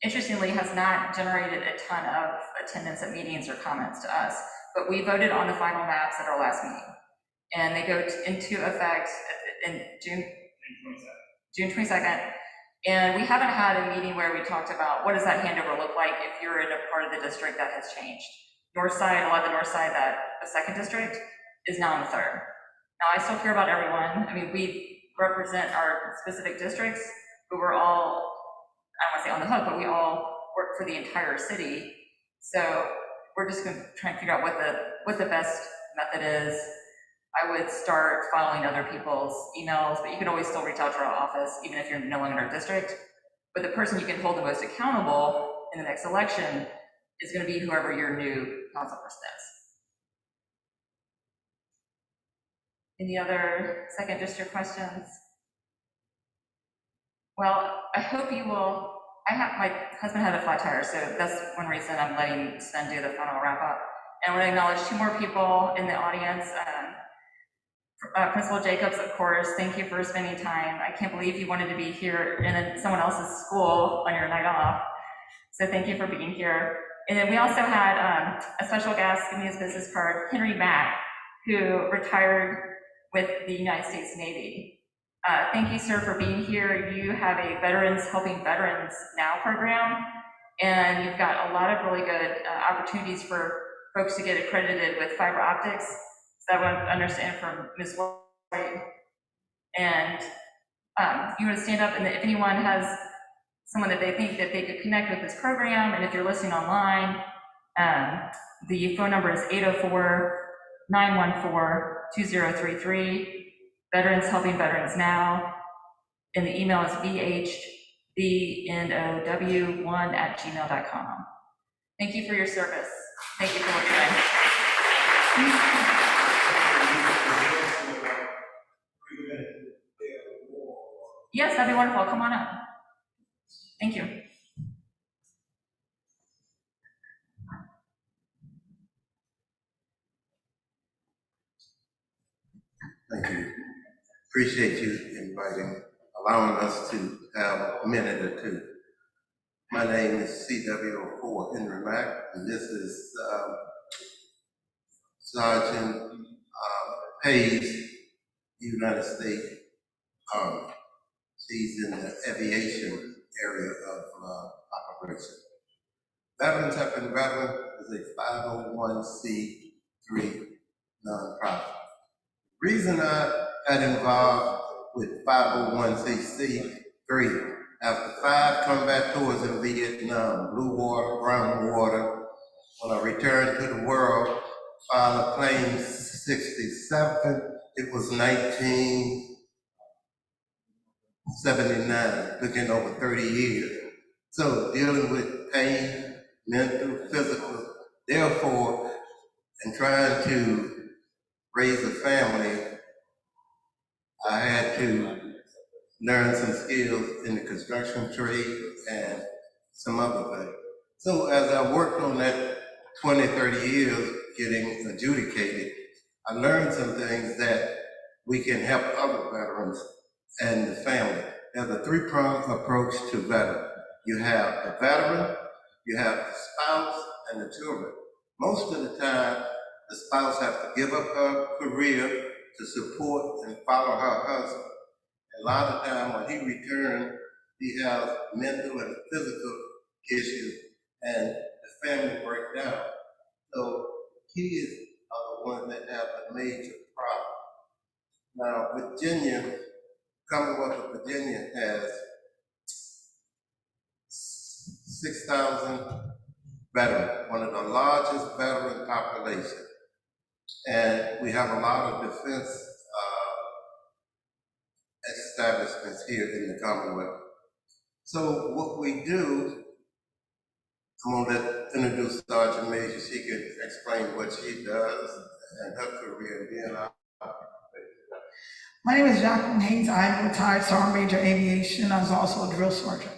interestingly has not generated a ton of attendance at meetings or comments to us, but we voted on the final maps at our last meeting. And they go into effect in June 22nd. And we haven't had a meeting where we talked about what does that handover look like if you're in a part of the district that has changed. North side, a lot of the north side, that the second district is now in the third. Now, I still care about everyone. I mean, we represent our specific districts, but we're all, I don't want to say on the hook, but we all work for the entire city. So we're just going to try and figure out what the best method is. I would start following other people's emails, but you can always still reach out to our office, even if you're no longer in our district. But the person you can hold the most accountable in the next election is going to be whoever your new council person is. Any other second district questions? Well, I hope you will. My husband had a flat tire, so that's one reason I'm letting Sven do the final wrap up. And I want to acknowledge two more people in the audience. Principal Jacobs, of course, thank you for spending time. I can't believe you wanted to be here in someone else's school on your night off. So thank you for being here. And then we also had a special guest give me his business card, Henry Mack, who retired with the United States Navy. Thank you, sir, for being here. You have a Veterans Helping Veterans Now program, and you've got a lot of really good opportunities for folks to get accredited with fiber optics. So I want to understand from Ms. White. And you want to stand up, and if anyone has someone that they think that they could connect with this program, and if you're listening online, the phone number is 804-914-2033, Veterans Helping Veterans Now, and the email is vhbnow1@gmail.com. Thank you for your service. Thank you for what you're doing. Yes, that'd be wonderful. Come on up. Thank you. Thank you. Appreciate you allowing us to have a minute or two. My name is CW04 Henry Mack, and this is Sergeant Hayes, United States Army. She's in the aviation area of operation. Veterans Helping Veterans is a 501c3 nonprofit. The reason I got involved with 501c3, after 5 combat tours in Vietnam, blue water, brown water, when I returned to the world, filed a claim 67, it was 1979, looking over 30 years. So dealing with pain, mental, physical, therefore, and trying to raise a family, I had to learn some skills in the construction trade and some other things. So as I worked on that 20, 30 years getting adjudicated, I learned some things that we can help other veterans and the family. There's a three-pronged approach to veteran. You have the veteran, you have the spouse, and the children. Most of the time, the spouse has to give up her career to support and follow her husband. A lot of time when he returns, he has mental and physical issues, and the family break down. So kids are the ones that have a major problem. Now, Virginia, Commonwealth of Virginia has 6,000 veterans, one of the largest veteran populations. And we have a lot of defense establishments here in the Commonwealth. So what we do, I'm gonna introduce Sergeant Major. She can explain what she does and her career, and then I'll. My name is Jacqueline Haynes. I'm a retired Sergeant Major Aviation. I was also a drill sergeant.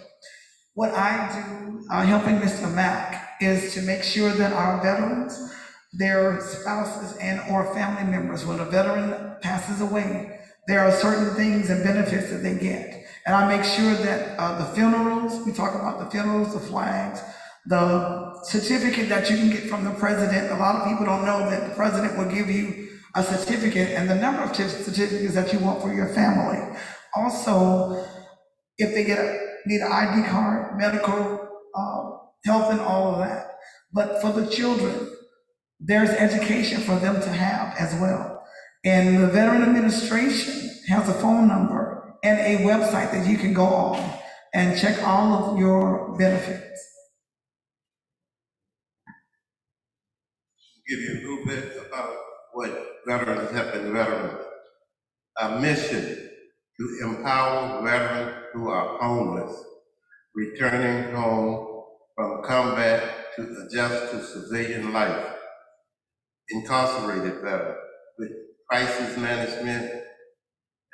What I do, helping Mr. Mack, is to make sure that our veterans, their spouses and/or family members, when a veteran passes away, there are certain things and benefits that they get. And I make sure that the funerals, we talk about the funerals, the flags, the certificate that you can get from the president. A lot of people don't know that the president will give you a certificate and the number of certificates that you want for your family. Also, if they need an ID card, medical, health and all of that. But for the children, there's education for them to have as well. And the Veteran Administration has a phone number and a website that you can go on and check all of your benefits. Give you a little bit about what veterans help in veterans. Our mission to empower veterans who are homeless, returning home from combat to adjust to civilian life, incarcerated veterans with crisis management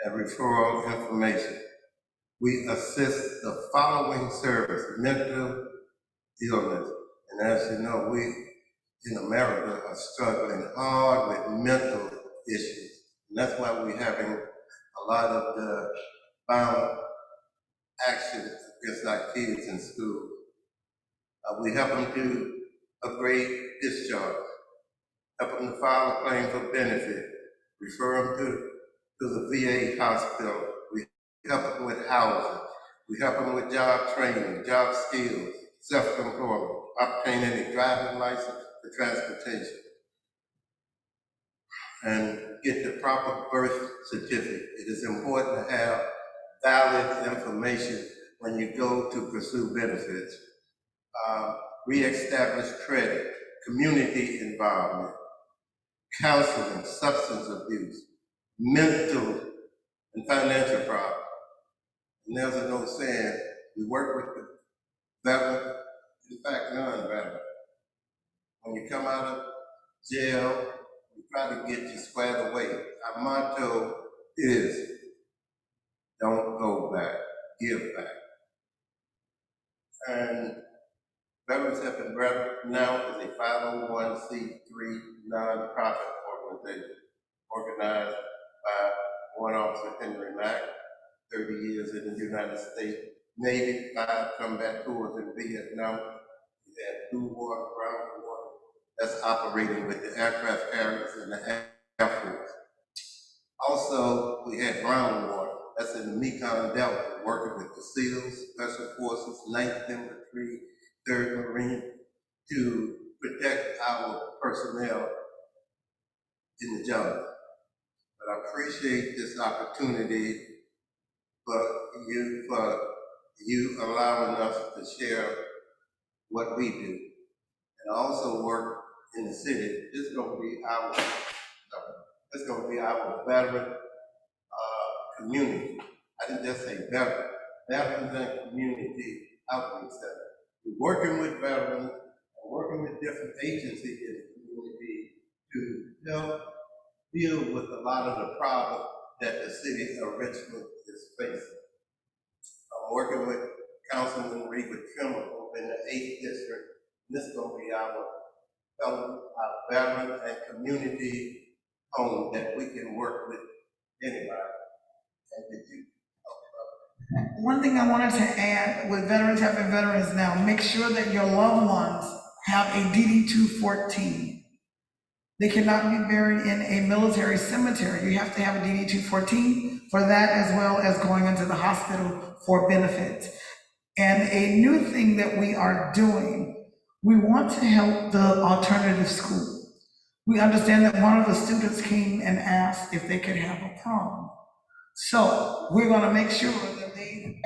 and referral information. We assist the following service: mental illness. And as you know, we in America are struggling hard with mental issues. And that's why we're having a lot of the violent action against our kids in school. We help them to upgrade discharge, help them to file a claim for benefit, refer them to the VA hospital. We help them with housing. We help them with job training, job skills, self-employment, obtaining a driving license for transportation, and get the proper birth certificate. It is important to have valid information when you go to pursue benefits. Reestablish credit, community involvement, counseling, substance abuse, mental and financial problems. And there's an old saying, we work with the veteran, in fact, non-veteran. When you come out of jail, we try to get you squared away. Our motto is, don't go back, give back. And Veterans Help in Veterans now is a 501c3 nonprofit organization organized by Warrant Officer Henry Mack, 30 years in the United States Navy, 5 combat tours in Vietnam. We had Blue Water, Brown Water, that's operating with the aircraft carriers and the Air Force. Also, we had Brown Water, that's in the Mekong Delta, working with the SEALs, Special Forces, 9th Infantry, 3rd Marine, to protect our personnel in the jungle. But I appreciate this opportunity for you allowing us to share what we do. And I also work in the city. It's gonna be our veteran community. I didn't just say veterans and community outreach center. We're working with veterans and working with different agencies in the community to help deal with a lot of the problems that the city of Richmond is facing. working with Councilman Reba Trimmer over in the 8th District. This is gonna be our veteran and community home that we can work with anybody. And did you talk about One thing I wanted to add with veterans helping veterans now, make sure that your loved ones have a DD 214. They cannot be buried in a military cemetery. You have to have a DD 214 for that, as well as going into the hospital for benefits. And a new thing that we are doing, we want to help the alternative school. We understand that one of the students came and asked if they could have a prom. So we're gonna make sure that they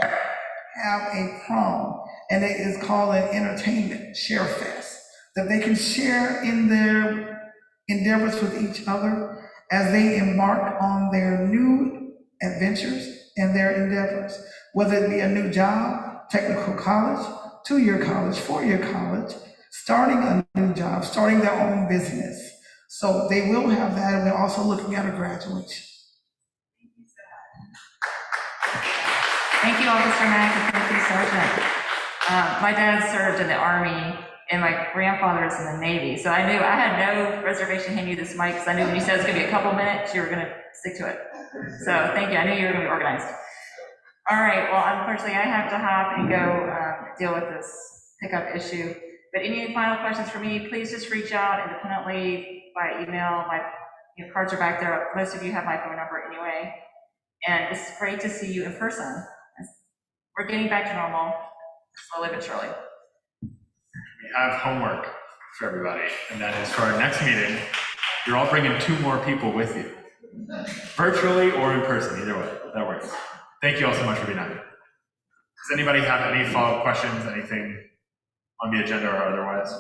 have a prom, and it is called an entertainment share fest, that they can share in their endeavors with each other as they embark on their new adventures and their endeavors, whether it be a new job, technical college, 2-year college, 4-year college, starting a new job, starting their own business. So they will have that, and we're also looking at a graduation. Thank you, Officer Mack, and thank you, Sergeant. My dad served in the Army, and my grandfather is in the Navy, so I had no reservation handing you this mic, because I knew when you said it's gonna be a couple minutes, you were gonna stick to it. So thank you, I knew you were gonna be organized. All right, well, unfortunately, I have to hop and go deal with this pickup issue. But any final questions for me, please just reach out independently by email. My cards are back there. Most of you have my phone number anyway. And it's great to see you in person. We're getting back to normal, slowly but surely. We have homework for everybody, and that is for our next meeting, you're all bringing 2 more people with you. Virtually or in person, either way, that works. Thank you all so much for being out here. Does anybody have any follow-up questions, anything on the agenda or otherwise?